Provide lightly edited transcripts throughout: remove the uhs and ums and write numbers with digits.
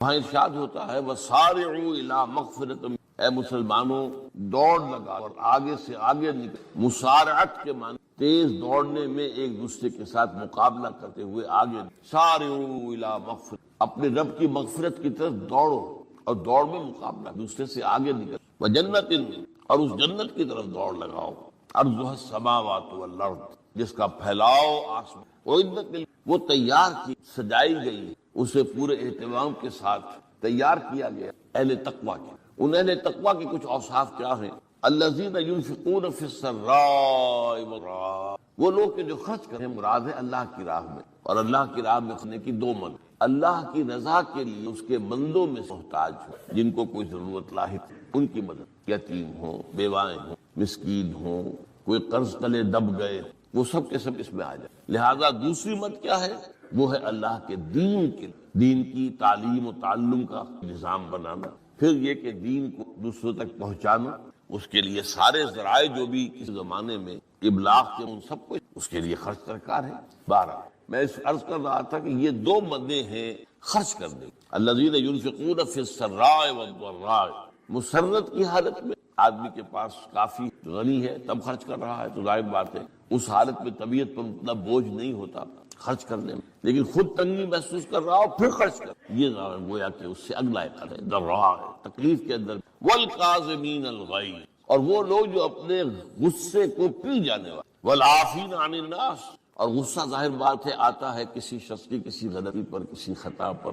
وہاں ارشاد ہوتا ہے وَسَارِعُوا إِلَىٰ مَغْفِرَةٍ، اے مسلمانوں دوڑ لگا اور آگے سے آگے نکل۔ مسارعت کے معنی تیز دوڑنے میں ایک دوسرے کے ساتھ مقابلہ کرتے ہوئے آگے۔ سارعوا إِلَىٰ مَغْفِرَةٍ، اپنے رب کی مغفرت کی طرف دوڑو، اور دوڑ میں مقابلہ دوسرے سے آگے نکل۔ وَجَنَّةٍ، اور اس جنت کی طرف دوڑ لگاؤ۔ عرضها السماوات والارض، جس کا پھیلاؤ آسمان، وہ تیار کی سجائی گئی، اسے پورے اہتمام کے ساتھ تیار کیا گیا اہل تقویٰ کے۔ ان اہل تقویٰ کے کچھ اوصاف کیا ہیں؟ الذین ينفقون فی السراء والضراء، وہ لوگ کہ جو خرچ کریں، مراد ہے اللہ کی راہ میں، اور اللہ کی راہ میں خرچنے کی دو مدد۔ اللہ کی رضا کے لیے اس کے بندوں میں محتاج ہو، جن کو کوئی ضرورت لاحق ہے، ان کی مدد، یتیم ہوں، بیوائیں ہوں، مسکین ہوں، کوئی قرض تلے دب گئے، وہ سب کے سب اس میں آ جائے۔ لہذا دوسری مت کیا ہے؟ وہ ہے اللہ کے دین کی تعلیم و تعلم کا نظام بنانا، پھر یہ کہ دین کو دوسروں تک پہنچانا، اس کے لیے سارے ذرائع جو بھی اس زمانے میں ابلاغ کے ان سب کو اس کے لیے خرچ درکار ہے۔ 12 میں اس عرض کر رہا تھا کہ یہ دو مدیں ہیں خرچ کرنے، الذین ينفقون فی السراء والضراء، مسرت کی حالت میں آدمی کے پاس کافی غنی ہے تب خرچ کر رہا ہے تو ظاہر بات ہے اس حالت میں طبیعت پر اتنا بوجھ نہیں ہوتا خرچ کرنے میں، لیکن خود تنگی محسوس کر رہا ہو پھر خرچ کر، یہ گویا کہ اس سے اگلا ہے ضراء ہے، تکلیف کے اندر۔ والکاظمین الغیظ، اور وہ لوگ جو اپنے غصے کو پی جانے والے، والعافین عن الناس، اور غصہ ظاہر بات ہے آتا ہے کسی شخص کی کسی غلطی پر، کسی خطا پر،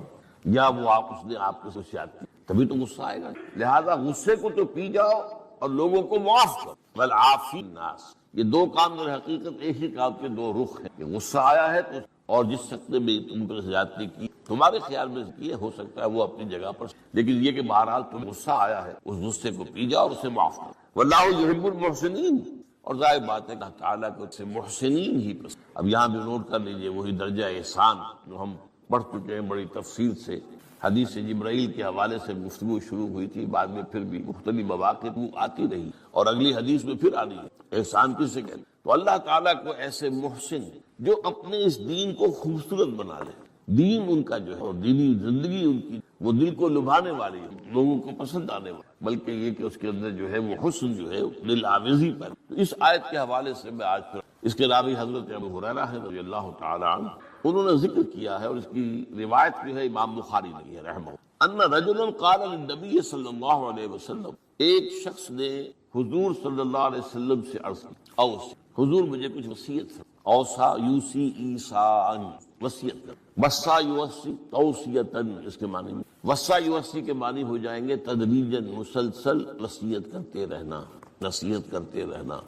یا وہ اس نے آپ کو سوچیات کی، تبھی تو غصہ آئے گا۔ لہذا غصے کو تو پی جاؤ اور لوگوں کو معاف کرو۔ والعافین الناس، یہ دو کام در حقیقت ایک ہی کام کے دو رخ ہیں، کہ غصہ آیا ہے تو اور جس شخص نے بھی تم پر زیادتی کی تمہارے خیال میں یہ ہو سکتا ہے وہ اپنی جگہ پر، لیکن یہ کہ بہرحال تم غصہ آیا ہے اس غصے کو پی جاؤ اور اسے معاف کرو۔ واللہ یحب المحسنین، اور ظاہر بات ہے کہ اللہ تعالیٰ کو سے محسنین ہی پسند۔ اب یہاں بھی نوٹ کر لیجئے وہی درجہ احسان جو ہم پڑھ چکے ہیں بڑی تفصیل سے، حدیث جبرائیل کے حوالے سے گفتگو شروع ہوئی تھی، بعد میں پھر بھی مختلف مواقع آتی رہی اور اگلی حدیث میں پھر آ رہی ہے۔ احسان کسے کہتے ہیں؟ تو اللہ تعالیٰ کو ایسے محسن جو اپنے اس دین کو خوبصورت بنا لے، دین ان کا جو ہے اور دینی زندگی ان کی وہ دل کو لبھانے والی ہے، لوگوں کو پسند آنے والی، بلکہ یہ کہ اس کے اندر جو ہے وہ حسن جو ہے دل آویزی پر۔ تو اس آیت کے حوالے سے میں آج پھر اس کے راوی حضرت ابو ہریرہ ہے رضی اللہ تعالی عنہ، انہوں نے ذکر کیا ہے اور اس کی روایت جو ہے امام بخاری نے ہے رحمہ اللہ، ان رجلا قال للنبی صلی اللہ علیہ وسلم، ایک شخص نے حضور صلی اللہ علیہ وسلم سے عرض کی، اوصی، حضور مجھے کچھ وصیت فرمائیں۔ اوصا یوسی ایصاءً، وصیت کر، وصا یوصی توصیتاً، اس کے معنی میں وصا یوصی کے معنی ہو جائیں گے تدریجاً، مسلسل وصیت کرتے رہنا، نصیحت کرتے رہنا۔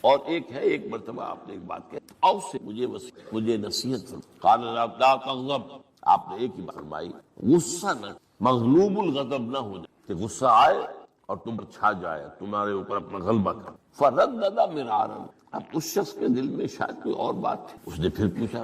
اور ایک ہے ایک مرتبہ آپ نے ایک بات کہی، اوصی مجھے نصیحت فرمائیں، قال لا تغضب، آپ نے ایک ہی بات فرمائی، غصہ نہ، مغلوب الغضب نہ ہو جائے کہ غصہ آئے اور تم پر چھا جائے، تمہارے اوپر اپنا غلبہ کر۔ فردد مرارا، اب اس شخص کے دل میں شاید کوئی اور بات تھی، اس نے پھر پوچھا،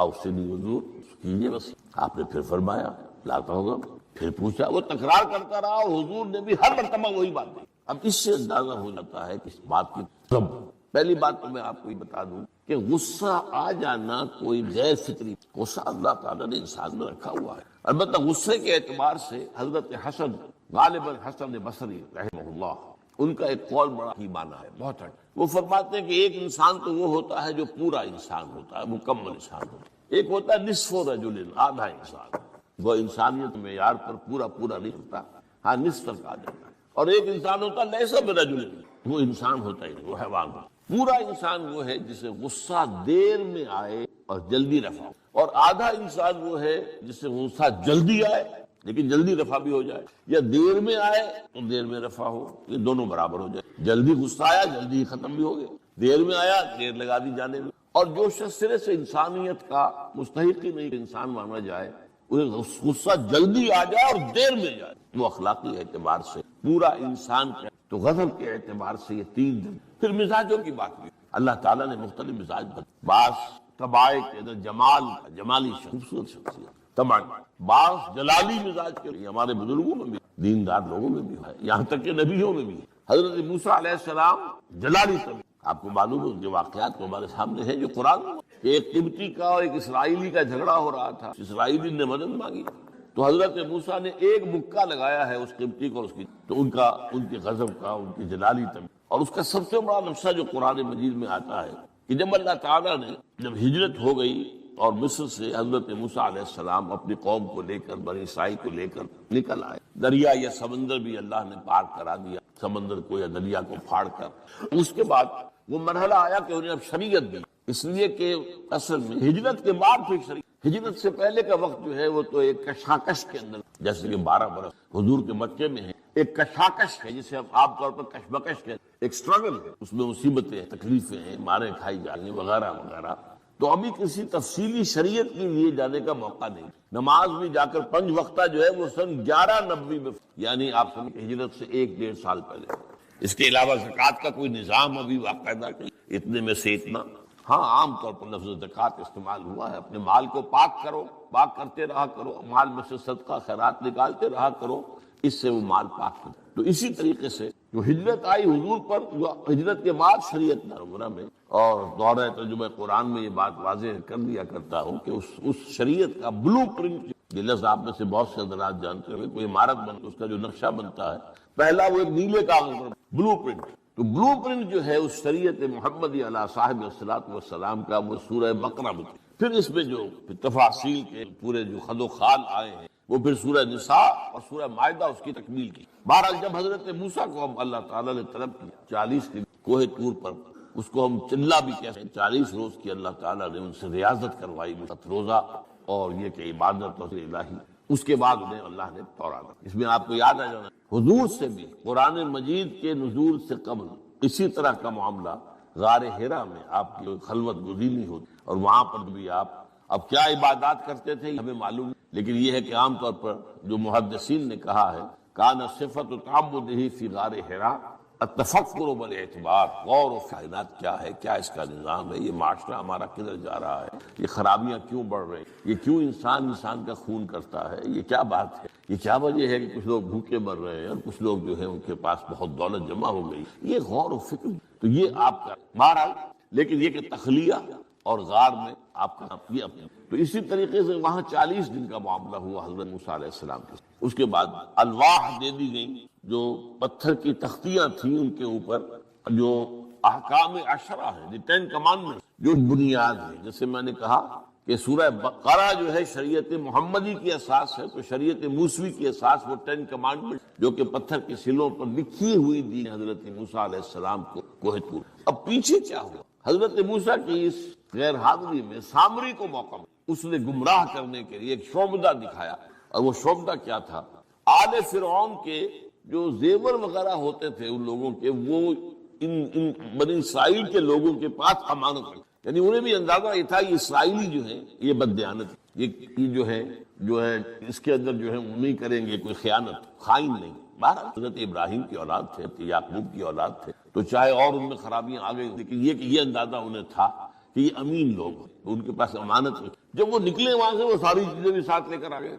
اوصنی حضور، کیجیے وصیت۔ آپ نے پھر فرمایا لا تغضب، پھر پوچھا، وہ تکرار کرتا رہا اور حضور نے بھی ہر مرتبہ وہی بات دی۔ اب اس سے اندازہ ہو جاتا ہے کہ اس بات کی سب پہلی بات تو میں آپ کو یہ بتا دوں کہ غصہ آ جانا کوئی غیر فطری، غصہ اللہ تعالیٰ نے انسان میں رکھا ہوا ہے۔ البتہ غصے کے اعتبار سے حضرت حسن، غالباً حسن بصری رحمہ اللہ، ان کا ایک قول بڑا ہی معنی ہے، بہت ہے۔ وہ فرماتے ہیں کہ ایک انسان تو وہ ہوتا ہے جو پورا انسان ہوتا ہے، مکمل انسان ہوتا ہے، ایک ہوتا ہے نصف رجل، آدھا انسان، وہ انسانیت معیار پر پورا نہیں ہوتا، ہاں نصف تک آ جاتا ہے۔ اور ایک انسان ہوتا ہے لیس برجل، وہ انسان ہوتا ہی نہیں، وہ حیوان ہوتا ہے۔ پورا انسان وہ ہے جسے غصہ دیر میں آئے اور جلدی رفع ہو، اور آدھا انسان وہ ہے جسے غصہ جلدی آئے لیکن جلدی رفع بھی ہو جائے، یا دیر میں آئے تو دیر میں رفع ہو، یہ دونوں برابر ہو جائے۔ جلدی غصہ آیا جلدی ختم بھی ہو گیا، دیر میں آیا دیر لگا دی جانے میں۔ اور جو شخص سرے سے انسانیت کا مستحق ہی نہیں انسان مانا جائے، غصہ جلدی آ جائے اور دیر میں جائے، وہ اخلاقی اعتبار سے پورا انسان کا۔ تو غضب کے اعتبار سے یہ 3 دن۔ پھر مزاجوں کی بات کی، اللہ تعالیٰ نے مختلف مزاج بتائے، بعض طبائع کے اندر جمالی خوبصورت شخصیت، بعض جلالی مزاج کے لیے ہمارے بزرگوں میں بھی، دیندار لوگوں میں بھی ہے، یہاں تک کہ نبیوں میں بھی ہے۔ حضرت موسیٰ علیہ السلام جلالی طبیعت، آپ کو معلوم ہے کہ واقعات کو ہمارے سامنے ہے جو قرآن میں، کہ ایک قبطی کا اور ایک اسرائیلی کا جھگڑا ہو رہا تھا، اسرائیلی نے مدد مانگی تو حضرت موسیٰ نے ایک مکہ لگایا ہے اس قبطی کو، اس کی تو ان کے غضب کا، ان کی جلالی تب، اور اس کا سب سے بڑا نقشہ جو قرآن مجید میں آتا ہے کہ جب اللہ تعالیٰ نے جب ہجرت ہو گئی اور مصر سے حضرت موسیٰ علیہ السلام اپنی قوم کو لے کر، بنی اسرائیل کو لے کر نکل آئے، دریا یا سمندر بھی اللہ نے پار کرا دیا، سمندر کو یا دریا کو پھاڑ کر، اس کے بعد وہ مرحلہ آیا کہ انہیں اب شریعت دی، اس لیے کہ اصل میں ہجرت کے بعد پھر شریعت، ہجرت سے پہلے کا وقت جو ہے وہ تو ایک کشاکش کے اندر، جیسے کہ 12 برس حضور کے مکے میں ہیں، ایک کشاکش ہے جسے ہم عام طور پر کشمکش کہتے ہیں، ایک سٹرگل ہے، اس میں مصیبتیں ہیں، تکلیفیں ہیں، مارے کھائی جانے وغیرہ وغیرہ۔ تو ابھی کسی تفصیلی شریعت کے لیے جانے کا موقع نہیں۔ نماز بھی جا کر 5 وقتہ جو ہے وہ سن 1190 میں، یعنی آپ سمجھ ہجرت سے 1-1.5 سال پہلے۔ اس کے علاوہ زکوٰۃ کا کوئی نظام ابھی باقاعدہ نہیں، اتنے میں سے اتنا، ہاں عام طور پر لفظ زکوٰۃ استعمال ہوا ہے، اپنے مال کو پاک کرو، پاک کرتے رہا کرو، مال میں سے صدقہ خیرات نکالتے رہا کرو، اس سے وہ مال پاک کرو۔ تو اسی طریقے سے جو ہجرت آئی حضور پر، جو ہجرت کے بعد شریعت نامورہ میں، اور دورہ ترجمہ قرآن میں یہ بات واضح کر دیا کرتا ہوں کہ اس شریعت کا بلو پرنٹ، یہ لفظ آپ میں سے بہت سے حضرات جانتے ہوئے، کوئی عمارت بنتی اس کا جو نقشہ بنتا ہے، پہلا وہ ایک نیلے کاغذ پر بلو پرنٹ، تو بلو پرنٹ جو ہے اس شریعت محمدی علیہ صاحب الصلاۃ والسلام کا، وہ سورہ بقرہ میں، پھر اس میں جو تفاصیل کے پورے جو خد و خال آئے ہیں وہ پھر سورہ نساء اور سورہ مائدہ اس کی تکمیل کی۔ بہرحال جب حضرت موسیٰ کو ہم اللہ تعالیٰ نے طلب کیا 40 دن کوہ طور پر، اس کو ہم چلہ بھی کہتے ہیں، 40 روز کی اللہ تعالیٰ نے ان سے ریاضت کروائی، روزہ اور یہ کہ عبادت اور الہی، اس کے بعد انہیں اللہ نے تورات۔ اس میں آپ کو یاد آ جانا حضور سے بھی قرآن مجید کے نزول سے قبل اسی طرح کا معاملہ غار حرا میں آپ کی خلوت گزینی ہوتی، اور وہاں پر بھی آپ اب کیا عبادات کرتے تھے ہمیں معلوم نہیں، لیکن یہ ہے کہ عام طور پر جو محدثین نے کہا ہے کان صفت تعبدہ فی غار حرا التفکر بالاعتبار، غور و کائنات کیا ہے، کیا اس کا نظام ہے، یہ معاشرہ ہمارا کدھر جا رہا ہے، یہ خرابیاں کیوں بڑھ رہی ہیں، یہ کیوں انسان کا خون کرتا ہے، یہ کیا بات ہے، یہ کیا وجہ ہے کہ کچھ لوگ بھوکے مر رہے ہیں اور کچھ لوگ جو ہے ان کے پاس بہت دولت جمع ہو گئی، یہ غور و فکر، تو یہ آپ کا بہرحال، لیکن یہ کہ تخلیہ اور غار میں آپ کا یہ اپنے، تو اسی طریقے سے وہاں 40 دن کا معاملہ ہوا حضرت موسیٰ علیہ السلام کے، اس کے بعد الواح دے دی گئی، جو پتھر کی تختیاں تھیں ان کے اوپر جو احکام 10 ہیں، 10 کمانڈمنٹ، جو بنیاد ہے، جیسے میں نے کہا کہ سورہ بقرہ جو ہے شریعت محمدی کی اساس ہے، تو شریعت موسوی کی اساس وہ 10 کمانڈمنٹ جو کہ پتھر کی سلوں پر لکھی ہوئی دی حضرت موسیٰ علیہ السلام کو کوہ طور۔ اب پیچھے کیا ہوا، حضرت موسیٰ کی اس غیر حاضری میں سامری کو موقع ملا، اس نے گمراہ کرنے کے لیے ایک شعبدہ دکھایا، اور وہ شعبدہ کیا تھا، آل فرعون کے جو زیور وغیرہ ہوتے تھے ان لوگوں کے، وہ ان بنی اسرائیل کے لوگوں کے پاس امانت رکھتے، یعنی انہیں بھی اندازہ یہ تھا یہ اسرائیلی جو ہیں یہ بددیانت، یہ جو ہے اس کے اندر جو ہے وہ نہیں کریں گے کوئی خیانت، خائن نہیں۔ بہرحال حضرت ابراہیم کی اولاد تھے، یعقوب کی اولاد تھے، تو چاہے اور ان میں خرابیاں آ گئی، لیکن یہ کہ یہ اندازہ انہیں تھا کہ یہ امین لوگ ہیں، تو ان کے پاس امانت ہے۔ جب وہ نکلے وہاں سے وہ ساری چیزیں بھی ساتھ لے کر آ گئے،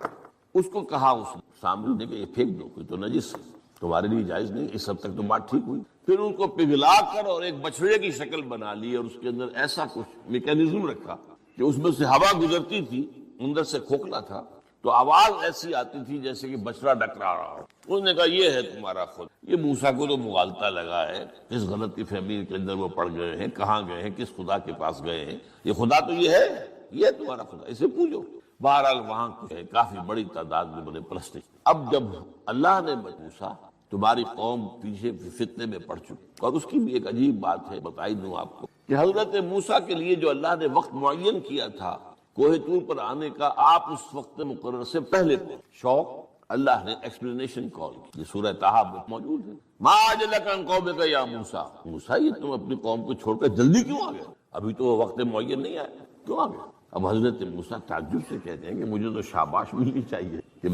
اس کو کہا اس سامنے نے کہ یہ پھینک دو، کوئی تو نجس ہے، تمہارے لیے جائز نہیں، اس حد تک تو بات ٹھیک ہوئی۔ پھر ان کو پگھلا کر اور ایک بچڑے کی شکل بنا لی، اور اس کے اندر ایسا کچھ میکینزم رکھا کہ اس میں سے ہوا گزرتی تھی، اندر سے کھوکھلا تھا، تو آواز ایسی آتی تھی جیسے کہ بچڑا ڈکرا رہا ہو۔ انہوں نے کہا یہ ہے تمہارا خود، یہ موسیٰ کو تو مغالطہ لگا ہے، کس غلطی فہمی کے اندر وہ پڑ گئے ہیں، کہاں گئے ہیں، کس خدا کے پاس گئے ہیں، یہ خدا تو یہ ہے تمہارا خدا، اسے پوجو۔ بہرحال وہاں کچھ ہے، کافی بڑی تعداد میں بنے پرستی۔ اب جب اللہ نے موسیٰ تمہاری قوم پیچھے فتنے میں پڑ چکی، اور اس کی بھی ایک عجیب بات ہے، بتائی دوں آپ کو، کہ حضرت موسیٰ کے لیے جو اللہ نے وقت معین کیا تھا کوہ طور پر آنے کا، آپ اس وقت مقرر سے پہلے شوق اللہ نے ایکسپلینیشن کال کی، یہ سورہ طٰہٰ میں موجود ہے، ما اعجلک عن قومک یا موسیٰ، موسیٰ یہ تم اپنی قوم کو چھوڑ کر جلدی کیوں آ گئے، ابھی تو وہ وقت معین نہیں آیا، کیوں آ گئے؟ اب حضرت موسیٰ تعجب سے کہتے ہیں کہ مجھے تو شاباش ملنی چاہیے کہ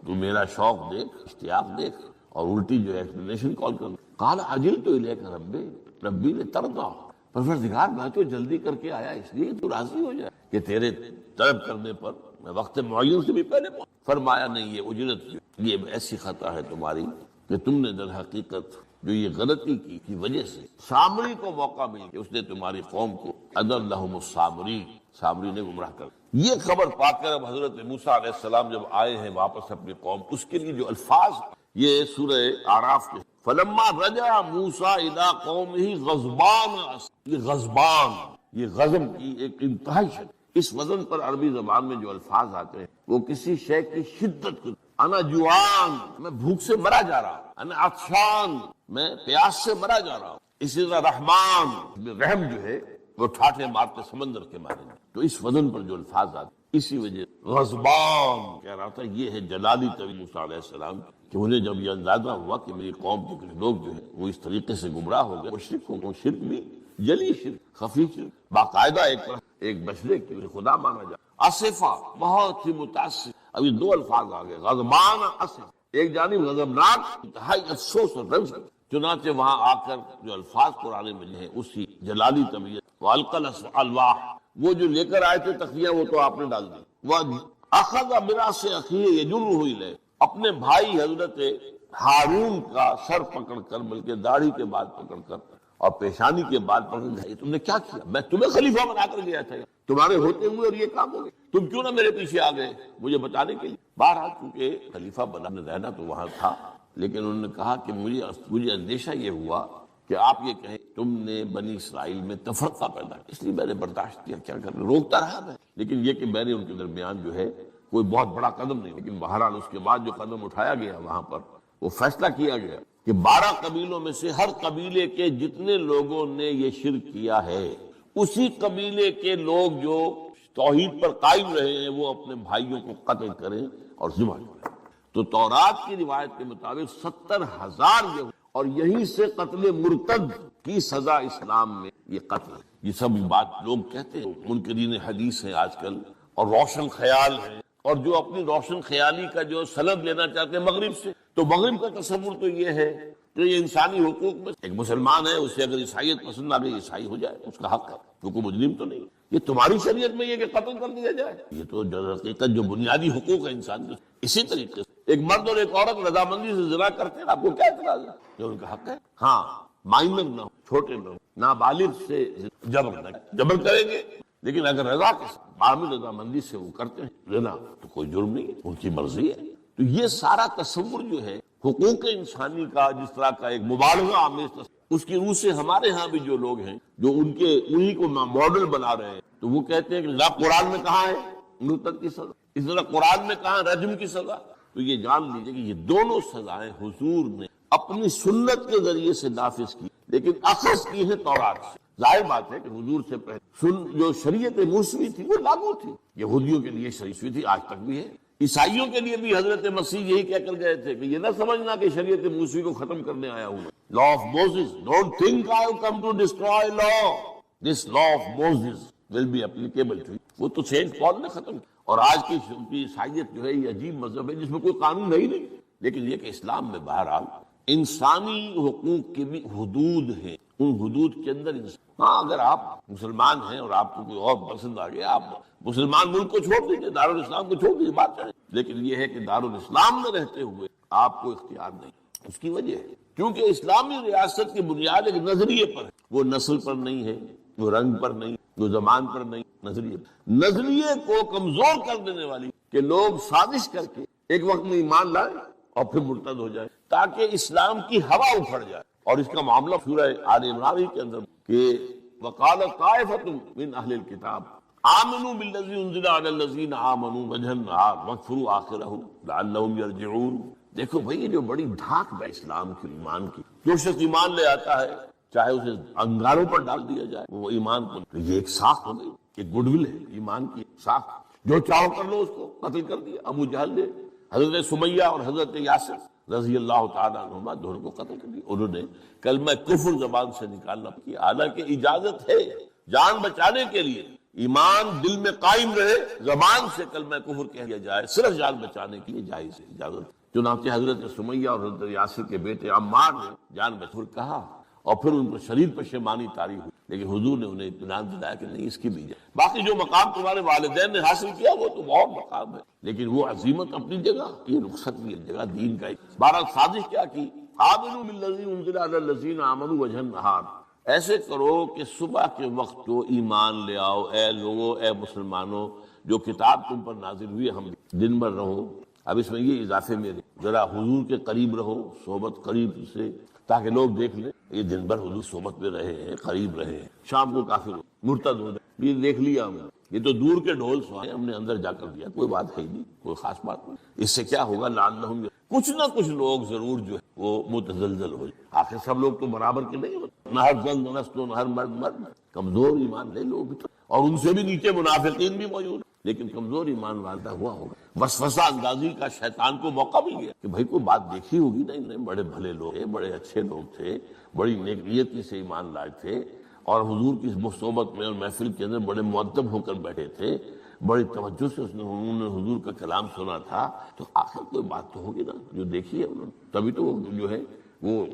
تو میرا شوق دیکھ، اشتیاق دیکھ، اور الٹی جو ایکسپلینیشن کال کر، قال عجلت الیک ربی لترضیٰ، پروردگار میں تو جلدی کر کے آیا اس لیے تو راضی ہو جائے کہ تیرے طلب کرنے پر میں وقت معین سے بھی پہلے پہنچ۔ فرمایا نہیں، یہ اجرت یہ ایسی خطا ہے تمہاری کہ تم نے در حقیقت جو یہ غلطی کی وجہ سے سامری کو موقع مل کہ اس نے تمہاری قوم کو اضلهم السامری، سامری نے گمراہ کر. یہ خبر پا کر اب حضرت موسیٰ علیہ السلام جب آئے ہیں واپس اپنی قوم، اس کے لیے جو الفاظ یہ سورہ اعراف کے فلما رجع موسیٰ الی قومہ غضبان، یہ غضبان، یہ غضب کی ایک انتہائی شدت. اس وزن پر عربی زبان میں جو الفاظ آتے ہیں وہ کسی شے کی شدت کو، انا جوعان، میں بھوک سے مرا جا رہا ہوں، انا عطشان، میں پیاس سے مرا جا رہا ہوں. اسی طرح رحمان، رحم جو ہے وہ ٹھاٹھے مارتے سمندر کے مارے. تو اس وزن پر جو الفاظ آتے اسی وجہ غضبان کہہ رہا تھا. یہ ہے جلالی طویل موسیٰ علیہ السلام کہ انہیں جب یہ اندازہ ہوا کہ میری قوم کے کچھ لوگ جو ہیں وہ اس طریقے سے گمراہ ہو گئے، مشرک ہو گئے، شرک بھی جلی شرک، خفی شرک، باقاعدہ ایک بشرے کے لیے خدا مانا جائے. اسفا، بہت ہی متاثر. ابھی دو الفاظ آ گئے، غضبان، اسف. ایک جانب غضبناک، انتہائی افسوس اور رنج. چنانچہ وہاں آ کر جو الفاظ قرآن میں ہیں اسی جلالی طبیعت، وَأَلْقَى الْأَلْوَاحَ، وہ جو لے کر آئے تھے تخلیاں وہ تو آپ نے ڈال دی. وَأَخَذَ بِرَأْسِ أَخِيهِ يَجُرُّهُ إِلَيْهِ، اپنے بھائی حضرت ہارون کا سر پکڑ کر، بلکہ داڑھی کے بال پکڑ کر اور پیشانی کے بال پکڑ کر، تم نے کیا کیا؟ میں تمہیں خلیفہ بنا کر گیا تھا تمہارے ہوتے ہوئے اور یہ کام ہو گئے، تم کیوں نہ میرے پیچھے آ گئے مجھے بتانے کے لیے. بہرحال چونکہ خلیفہ بنا رہنا تو وہاں تھا، لیکن انہوں نے کہا کہ مجھے اندیشہ یہ ہوا کہ آپ یہ کہیں تم نے بنی اسرائیل میں تفرقہ پیدا کیا، اس لیے میں نے برداشت کیا. کیا کرنا، روکتا رہا میں، لیکن یہ کہ میں نے ان کے درمیان جو ہے کوئی بہت بڑا قدم نہیں. لیکن بہرحال اس کے بعد جو قدم اٹھایا گیا وہاں پر وہ فیصلہ کیا گیا کہ 12 قبیلوں میں سے ہر قبیلے کے جتنے لوگوں نے یہ شرک کیا ہے اسی قبیلے کے لوگ جو توحید پر قائم رہے ہیں وہ اپنے بھائیوں کو قتل کریں اور ذبح کریں. تو تورات کی روایت کے مطابق 70,000 یہ، اور یہیں سے قتل مرتد کی سزا اسلام میں یہ قتل ہے. یہ سب بات لوگ کہتے ہیں، منکرین حدیث ہیں آج کل اور روشن خیال ہیں، اور جو اپنی روشن خیالی کا جو سند لینا چاہتے ہیں مغرب سے. تو مغرب کا تصور تو یہ ہے کہ یہ انسانی حقوق میں ایک مسلمان ہے، اسے اگر عیسائیت پسند آ گئی عیسائی ہو جائے، اس کا حق ہے کیونکہ مجرم تو نہیں. یہ تمہاری شریعت میں یہ کہ قتل کر دیا جائے، یہ تو حقیقت جو بنیادی حقوق ہے انسان کے. اسی طریقے سے ایک مرد اور ایک عورت رضامندی سے زنا کرتے ہیں، آپ کو کیا اعتراض ہے؟ یہ ان کا حق ہے. ہاں، مائنر نہ ہو، چھوٹے نہ ہو، نابالغ سے جبر کریں گے، لیکن اگر رضا کے ساتھ باہمی رضامندی سے وہ کرتے ہیں زنا تو کوئی جرم نہیں ہے، ان کی مرضی ہے. تو یہ سارا تصور جو ہے حقوق انسانی کا، جس طرح کا ایک مبالغہ آمیز تصور، اس کی روح سے ہمارے ہاں بھی جو لوگ ہیں جو انہی کو ماڈل بنا رہے ہیں، تو وہ کہتے ہیں کہ لا قرآن میں کہاں ہے مرتد کی سزا، اس طرح قرآن میں کہاں رجم کی سزا. تو یہ جان لیجیے کہ یہ دونوں سزائیں حضور نے اپنی سنت کے ذریعے سے نافذ کی، لیکن اخذ کی ہے تورات سے. ظاہر بات ہے کہ حضور سے پہلے جو شریعت موسوی تھی وہ لاگو تھی، یہودیوں کے لیے شریعت تھی، آج تک بھی ہے. عیسائیوں کے لیے بھی حضرت مسیح یہی کہہ کر گئے تھے کہ یہ نہ سمجھنا کہ شریعت موسوی کو ختم کرنے آیا ہوں. Law of Moses, don't think I have come to destroy law, this law of Moses will be applicable to. وہ تو سینٹ پال نے ختم کیا. اور آج کی عیسائیت جو ہے یہ عجیب مذہب ہے جس میں کوئی قانون ہے ہی نہیں. لیکن یہ کہ اسلام میں بہرحال انسانی حقوق کی بھی حدود ہیں، ان حدود کے اندر ہاں اگر آپ مسلمان ہیں اور آپ کو کوئی اور پسند آ گیا، آپ مسلمان ملک کو چھوڑ دیجیے، دارالاسلام کو چھوڑ دیجیے، بات کریں. لیکن یہ ہے کہ دارالاسلام میں رہتے ہوئے آپ کو اختیار نہیں. اس کی وجہ ہے کیونکہ اسلامی ریاست کی بنیاد ایک نظریے پر ہے، وہ نسل پر نہیں ہے، وہ رنگ پر نہیں، وہ زبان پر نہیں، نظریے کو کمزور کر دینے والی کہ لوگ سازش کر کے ایک وقت میں ایمان لائیں اور پھر مرتد ہو جائے تاکہ اسلام کی ہوا اکھڑ جائے. اور اس کا معاملہ سورہ آل عمران کے اندر کہ وقال طائفۃ من اہل الکتاب آمنوا بالذی انزل علی الذین آمنوا وجہ النہار واکفروا آخرہ لعلہم یرجعون. دیکھو بھائی یہ جو بڑی دھاک ہے اسلام کی، ایمان کی، جو شخص ایمان لے آتا ہے چاہے اسے انگاروں پر ڈال دیا جائے وہ ایمان کو، تو یہ ایک ساخت ہو گئی، ایک گڈ ول ہے ایمان کی ساخت. جو چاہو کر لو، اس کو قتل کر دیا. ابو جہل نے حضرت سمیہ اور حضرت یاسر رضی اللہ تعالیٰ عنہما دونوں کو قتل کر دیا. انہوں نے کلمہ کفر زبان سے نکالنا کی، حالانکہ اجازت ہے جان بچانے کے لیے، ایمان دل میں قائم رہے، زبان سے کلمہ کفر کہہ دیا جائے، صرف جان بچانے کے لیے جائز ہے، اجازت. چنانچہ حضرت سمیہ اور حضرت یاسر کے بیٹے عمار نے جان بچانے کہا اور پھر ان پر شدید پشیمانی طاری ہوئی، لیکن حضور نے انہیں اطمینان دلایا کہ نہیں، اس کی بھی جائے. باقی جو مقام تمہارے والدین نے حاصل کیا وہ تو بہت مقام ہے، لیکن وہ عظیمت اپنی جگہ، یہ رخصت بھی ایک جگہ دین کا. بہرحال سازش کیا کی، آمنوا بالذی انزل علی الذین آمنوا وجہ النہار، ایسے کرو کہ صبح کے وقت تو ایمان لے آؤ، اے لوگو، اے مسلمانوں، جو کتاب تم پر نازل ہوئی ہم دن بھر رہو۔ اب اس میں یہ اضافے میرے، ذرا حضور کے قریب رہو، صحبت قریب سے، تاکہ لوگ دیکھ لیں یہ دن بھر حضور صحبت میں رہے ہیں، قریب رہے ہیں، شام کو کافی مرتد ہو جائے، یہ دیکھ لیا ہم نے، یہ تو دور کے ڈھول سوائے، ہم نے اندر جا کر دیا، کوئی بات ہے ہی نہیں، کوئی خاص بات نہیں۔ اس سے کیا ہوگا؟ لعلہم، کچھ نہ کچھ لوگ ضرور جو ہے وہ متزلزل ہو جائے۔ آخر سب لوگ تو برابر کے نہیں ہوتے، نہ ہر زن نست نہ ہر مرد مرد، کمزور ایمان لے لوگ بھی تو، اور ان سے بھی نیچے منافقین بھی موجود، لیکن کمزور ایمان والا ہوا ہوگا۔ وسوسہ اندازی کا شیطان کو موقع مل گیا کہ بھائی کوئی بات دیکھی ہوگی، نہیں بڑے بھلے لوگ تھے، بڑے اچھے لوگ تھے، بڑی نیک نیتی سے ایمان لائے تھے، اور حضور کی صحبت میں اور محفل کے اندر بڑے مؤدب ہو کر بیٹھے تھے، بڑی توجہ سے انہوں نے حضور کا کلام سنا تھا، تو آخر کوئی بات تو ہوگی نا جو دیکھی ہے انہوں نے، تبھی تو وہ جو ہے وہ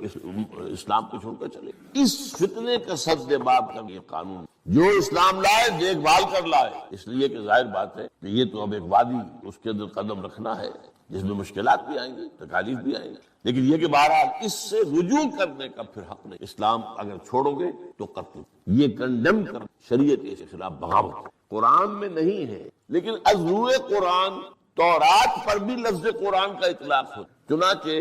اسلام کو چھوڑ کر چلے۔ اس فتنے کا سد باب کا یہ قانون، جو اسلام لائے دیکھ بھال کر لائے، اس لیے کہ ظاہر بات ہے کہ یہ تو اب ایک وادی، اس کے اندر قدم رکھنا ہے جس میں مشکلات بھی آئیں گی، تکالیف بھی آئیں گی، لیکن یہ کہ بہرحال اس سے رجوع کرنے کا پھر حق نہیں۔ اسلام اگر چھوڑو گے تو قتل، یہ کنڈم کر، شریعت کے خلاف بغاوت قرآن میں نہیں ہے، لیکن از روئے قرآن تورات پر بھی لفظ قرآن کا اطلاق ہو۔ چنانچہ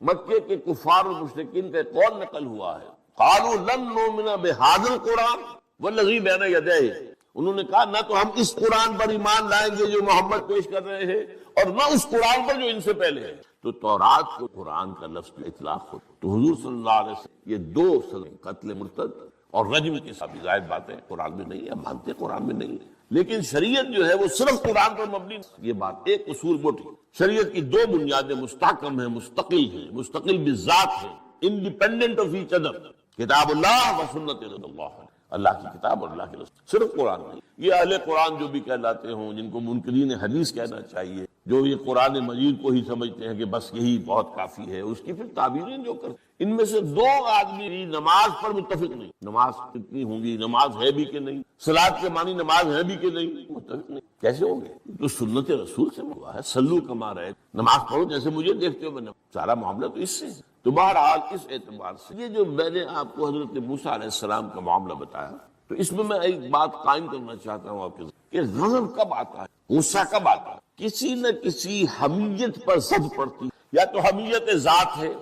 مکے کے کفار و مشرکین کا قول نقل ہوا ہے، قالوا لن نؤمن بهذا القرآن والذی بین یدیہ، انہوں نے کہا نہ تو ہم اس قرآن پر ایمان لائیں گے جو محمد پیش کر رہے ہیں، اور نہ اس قرآن پر جو ان سے پہلے ہے۔ تو تورات کو قرآن کا لفظ کا اطلاق ہو، تو حضور صلی اللہ علیہ وسلم یہ دو سزائیں، قتل مرتد اور رجم کی سب ظاہر بات ہے قرآن میں نہیں ہے، مانتے قرآن میں نہیں ہے، لیکن شریعت جو ہے وہ صرف قرآن پر مبنی۔ یہ بات ایک اصول موٹی، شریعت کی دو بنیادیں مستحکم ہیں، مستقل بذات ہیں، انڈیپینڈنٹ آف ایچ ادر، کتاب اللہ و سنت رسول اللہ، اللہ کی کتاب اور اللہ کے رسول، صرف قرآن نہیں۔ یہ اہل قرآن جو بھی کہلاتے ہوں، جن کو منکرین حدیث کہنا چاہیے، جو یہ قرآن مجید کو ہی سمجھتے ہیں کہ بس یہی بہت کافی ہے، اس کی پھر تعبیریں جو کرتے، ان میں سے دو آدمی نماز پر متفق نہیں، نماز کتنی ہوں گی، نماز ہے بھی کہ نہیں، صلاۃ کے معنی نماز ہے بھی کہ نہیں، متفق نہیں، کیسے ہوں گے؟ تو سنت رسول سے ہوا ہے، صلو کما رہے، نماز پڑھو جیسے مجھے دیکھتے ہو، میں سارا معاملہ تو اس سے ہے۔ تو بہرحال اس اعتبار سے یہ جو میں نے آپ کو حضرت موسیٰ علیہ السلام کا معاملہ بتایا، تو اس میں ایک بات قائم کرنا چاہتا ہوں آپ کے ساتھ کہ غضب کب آتا ہے، غصہ کب آتا ہے؟ کسی نہ کسی حمیت پر زد پڑتی، یا تو حمیت ذات ہے،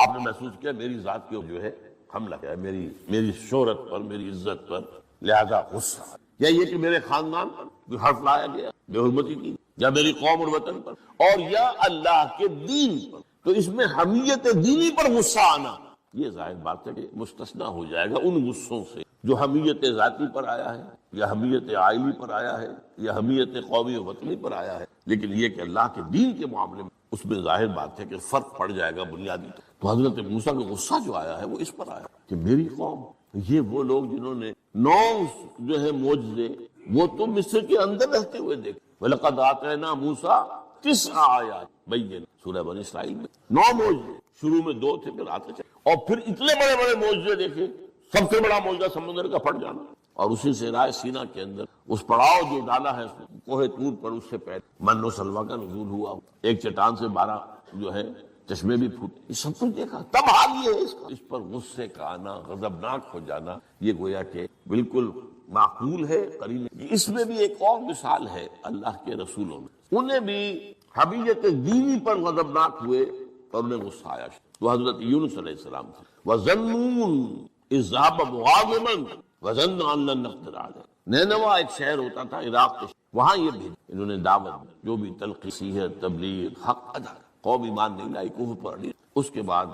آپ نے محسوس کیا میری ذات کی جو ہے حملہ کیا ہے، میری شہرت پر، میری عزت پر، لہذا غصہ، یا یہ کہ میرے خاندان پر کوئی حرف لایا گیا، بے حرمتی کی، یا میری قوم اور وطن پر، اور یا اللہ کے دین پر، تو اس میں حمیت دینی پر غصہ آنا، یہ ظاہر بات ہے کہ مستثنیٰ ہو جائے گا ان غصوں سے جو حمیت ذاتی پر آیا ہے، یا حمیت عائلی پر آیا ہے، یا حمیت قومی و وطنی پر آیا ہے، لیکن یہ کہ اللہ کے دین کے معاملے میں اس میں ظاہر بات ہے کہ فرق پڑ جائے گا بنیادی۔ تو حضرت موسیٰ کا غصہ جو آیا ہے وہ اس پر آیا کہ میری قوم، یہ وہ لوگ جنہوں نے 9 جو ہے معجزے وہ تو مصر کے اندر رہتے ہوئے دیکھے، وَلَقَدْ آتَيْنَا مُوسَىٰ 9 آیات بَيِّنَاتٍ، سورہ بنی اسرائیل میں 9 معجزے، شروع میں 2 تھے پھر آتے چلے، اور پھر اتنے بڑے بڑے معجزے دیکھے، سب سے بڑا معجزہ سمندر کا پھٹ جانا، اور اسی سے رائے سینا کے اندر اس پڑاؤ جو ڈالا ہے کوہ طور پر، اس سے پہلے من و سلویٰ کا نزول ہوا، ایک چٹان سے 12 جو ہے چشمے بھی پھوٹے، یہ سب کچھ دیکھا، تب حال یہ ہے اس پر غصے کا آنا، غضبناک ہو جانا، یہ گویا کہ بالکل معقول ہے، قرین۔ اس میں بھی ایک اور مثال ہے اللہ کے رسولوں میں، انہیں بھی حمیت دینی پر غضبناک ہوئے اور انہیں غصہ آیا، وہ حضرت یونس علیہ السلام تھے، وَظَنُّونَ إِذْ ذَهَبَ مُغَاضِبًا وَظَنَّ أَن لَّن نَّقْدِرَ عَلَيْهِ، نینوا ایک شہر ہوتا تھا عراق کے، وہاں یہ بھیج، انہوں نے دعوت جو بھی تلقیصیت، تبلیغ، حق ادا، قوم ایمان نہیں لائی، کفر پر اڑی، اس کے بعد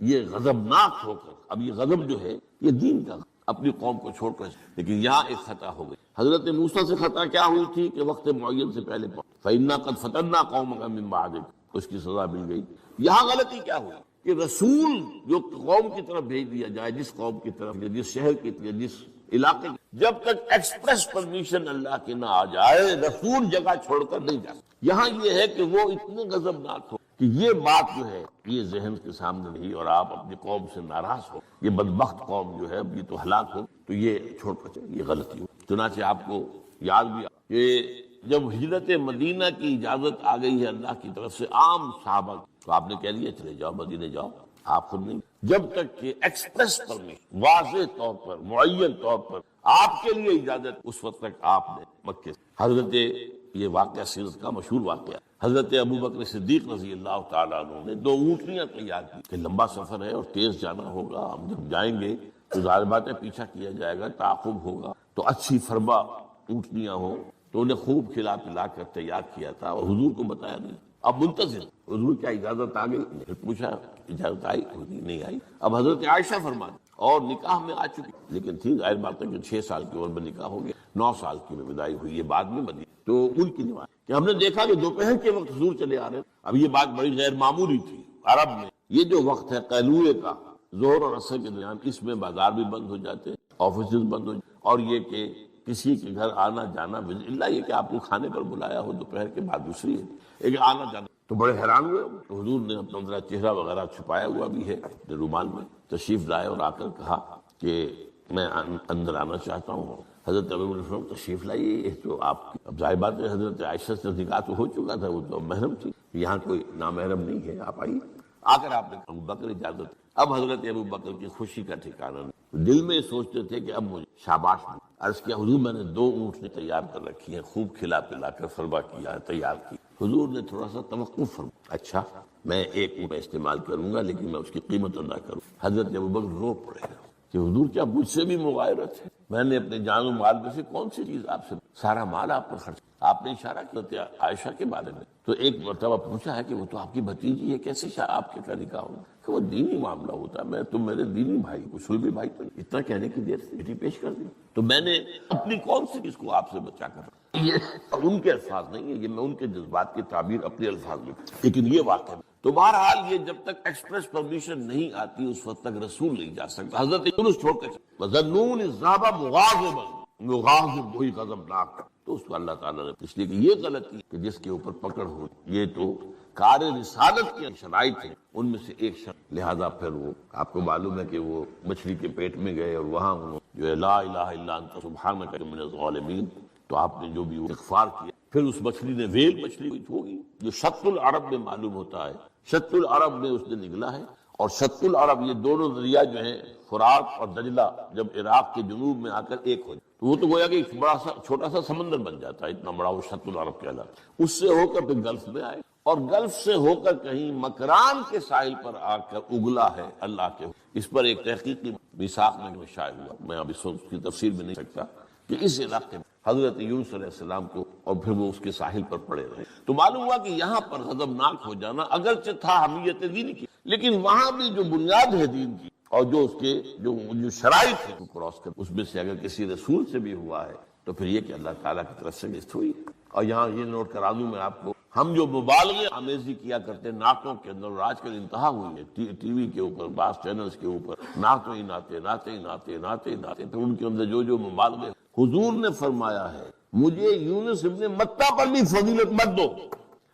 یہ غضبناک ہو کر، اب یہ غضب جو ہے یہ دین کا، اپنی قوم کو چھوڑ کر، لیکن یہاں ایک خطا ہو گئی، حضرت موسیٰ سے خطا کیا ہوئی تھی کہ وقت معین سے پہلے فَإِنَّا قَدْ فَتَنَّا قَوْمَكَ مِن بَعْدِكَ، اس کی سزا مل گئی۔ یہاں غلطی کیا ہوئی کہ رسول جو قوم کی طرف بھیج دیا جائے، جس قوم کی طرف، جس شہر کی طرف، جس علاقے کی، جب تک ایکسپریس پرمیشن اللہ کے نہ آ جائے رسول جگہ چھوڑ کر نہیں جا سکتا۔ یہاں یہ ہے کہ وہ اتنے غضبناک ہو کہ یہ بات جو ہے یہ ذہن کے سامنے نہیں، اور آپ اپنی قوم سے ناراض ہو، یہ بدبخت قوم جو ہے یہ تو ہلاک ہو، تو یہ چھوڑ کر چلے، یہ غلطی ہو۔ چنانچہ آپ کو یاد بھی کہ جب ہجرت مدینہ کی اجازت آ گئی ہے اللہ کی طرف سے عام صحابہ، تو آپ نے کہہ دیا چلے جاؤ مدینے جاؤ، آپ خود نہیں، جب تک کہ ایکسپریس پرمیشن واضح طور پر معین طور پر آپ کے لیے اجازت، اس وقت تک آپ نے مکے سے حضرت، یہ واقعہ سیرت کا مشہور واقعہ، حضرت ابو بکر صدیق رضی اللہ تعالیٰ عنہ نے 2 اونٹنیاں تیار کی کہ لمبا سفر ہے اور تیز جانا ہوگا، ہم جب جائیں گے تو ظاہر بات ہے پیچھا کیا جائے گا، تعاقب ہوگا، تو اچھی فربا اونٹنیاں ہوں، تو انہیں خوب کھلا پلا کر تیار کیا تھا اور حضور کو بتایا نہیں۔ اب منتظر حضور کیا اجازت آ گئی، پھر پوچھا اجازت آئی، نہیں آئی۔ اب حضرت عائشہ فرماتی اور نکاح میں آ چکی، لیکن تھی ظاہر بات ہے کہ 6 سال کی عمر میں نکاح ہو گیا، 9 سال کی میں بدائی ہوئی، یہ بعد میں بدلی۔ تو ان کی روایت کہ ہم نے دیکھا کہ دوپہر کے وقت حضور چلے آ رہے ہیں۔ اب یہ بات بڑی غیر معمولی تھی عرب میں، یہ جو وقت ہے قیلولے کا، ظہر اور عصر کے درمیان، اس میں بازار بھی بند ہو جاتے ہیں، آفیسز بند ہو جاتے، اور یہ کہ کسی کے گھر آنا جانا، اللہ یہ کہ آپ کو کھانے پر بلایا ہو دوپہر کے بعد دوسری ہے، ایک آنا جانا۔ تو بڑے حیران ہوئے، تو حضور نے اپنا ذرا چہرہ وغیرہ چھپایا ہوا بھی ہے رومال میں، تشریف لائے اور آ کر کہا کہ میں اندر آنا چاہتا ہوں۔ حضرت ابو بکر تشریف لائیے، یہ تو آپ کی، اب ظاہر بات ہے حضرت عائشہ سے نکاح تو ہو چکا تھا، وہ تو محرم تھی، یہاں کوئی نامحرم نہیں ہے، آپ آئیے۔ آ کر آپ نے ابو بکر اجازت۔ اب حضرت ابو بکر کی خوشی کا ٹھکانہ نہیں، دل میں سوچتے تھے کہ اب مجھے شاباش ملی۔ عرض کیا حضور میں نے 2 اونٹنی تیار کر رکھی ہیں، خوب کھلا پلا کر فرما کیا ہے، تیار کی۔ حضور نے تھوڑا سا توقف فرمایا، اچھا میں 1 اونٹ استعمال کروں گا لیکن میں اس کی قیمت ادا کروں۔ حضرت ابو بکر رو پڑے کہ حضور کیا مجھ سے بھی مغایرت ہے، میں نے اپنے جان و مال میں سے کون سی چیز آپ سے، سارا مال آپ پر خرچ۔ آپ نے اشارہ کیا عائشہ کے بارے میں، تو ایک مرتبہ پوچھا ہے کہ وہ تو آپ کی بھتیجی ہے، کیسے آپ کے نکاح ہوگا؟ کہ وہ دینی معاملہ ہوتا ہے، میں تم میرے دینی بھائی، کچھ بھی بھائی تو نہیں۔ اتنا کہنے کی دیر سے بیٹی پیش کر دی، تو میں نے اپنی کون سی چیز کو آپ سے بچا کر رکھا۔ یہ ان کے الفاظ نہیں ہے، یہ میں ان کے جذبات کی تعبیر اپنے الفاظ میں، لیکن یہ واقعہ تو بہرحال یہ جب تک ایکسپریس پرمیشن نہیں آتی اس وقت تک رسول نہیں جا سکتا۔ حضرت یونس چھوڑ کر وَظَنُّونِ الذَّهَبَ مُغَاضِبًا، مغاضب وہی غضبناک، تو اس کو اللہ تعالیٰ نے اس لیے کہ یہ غلطی کہ جس کے اوپر پکڑ ہو، یہ تو کار رسالت کے شرائط ہیں، ان میں سے ایک شرط، لہذا پھر وہ آپ کو معلوم ہے کہ وہ مچھلی کے پیٹ میں گئے اور وہاں انہوں جو ہے لا الہ الا انت سبحانک من الظالمین، تو آپ نے جو بھی استغفار کیا، پھر اس مچھلی نے ویل مچھلی ہوگی جو شط العرب میں معلوم ہوتا ہے، شط العرب میں اس نے نکلا ہے، اور شط العرب یہ دونوں دریا جو ہیں فرات اور دجلہ جب عراق کے جنوب میں آ کر ایک ہو جائے تو وہ تو گویا کہ ایک بڑا سا چھوٹا سا سمندر بن جاتا ہے، اتنا بڑا وہ شط العرب کہلاتا، اس سے ہو کر پھر گلف میں آئے، اور گلف سے ہو کر کہیں مکران کے ساحل پر آ کر اگلا ہے اللہ کے۔ اس پر ایک تحقیقی میثاق میں شائع ہوا، میں اب اس کی تفسیر میں نہیں سکتا، کہ اس علاقے میں حضرت یونس علیہ السلام کو، اور پھر وہ اس کے ساحل پر پڑے رہے، تو معلوم ہوا کہ یہاں پر غضبناک ہو جانا اگرچہ تھا حمیت دین کی، لیکن وہاں بھی جو بنیاد ہے دین کی اور جو اس کے جو شرائط ہے کراس کر، اس میں سے اگر کسی رسول سے بھی ہوا ہے تو پھر یہ کہ اللہ تعالیٰ کی طرف سے لسٹ ہوئی۔ اور یہاں یہ نوٹ کرا دوں میں آپ کو، ہم جو مبالغے آمیزی کیا کرتے ہیں نعتوں کے اندر، اور آج کل انتہا ہوئی ہے ٹی وی کے اوپر، بعض چینلز کے اوپر نعتوں ہی نعتے نعتے نعتے نعتے نعتے، پھر ان کے اندر جو مبالغے، حضور نے فرمایا ہے مجھے یونس ابن متہ پر بھی فضیلت مت دو۔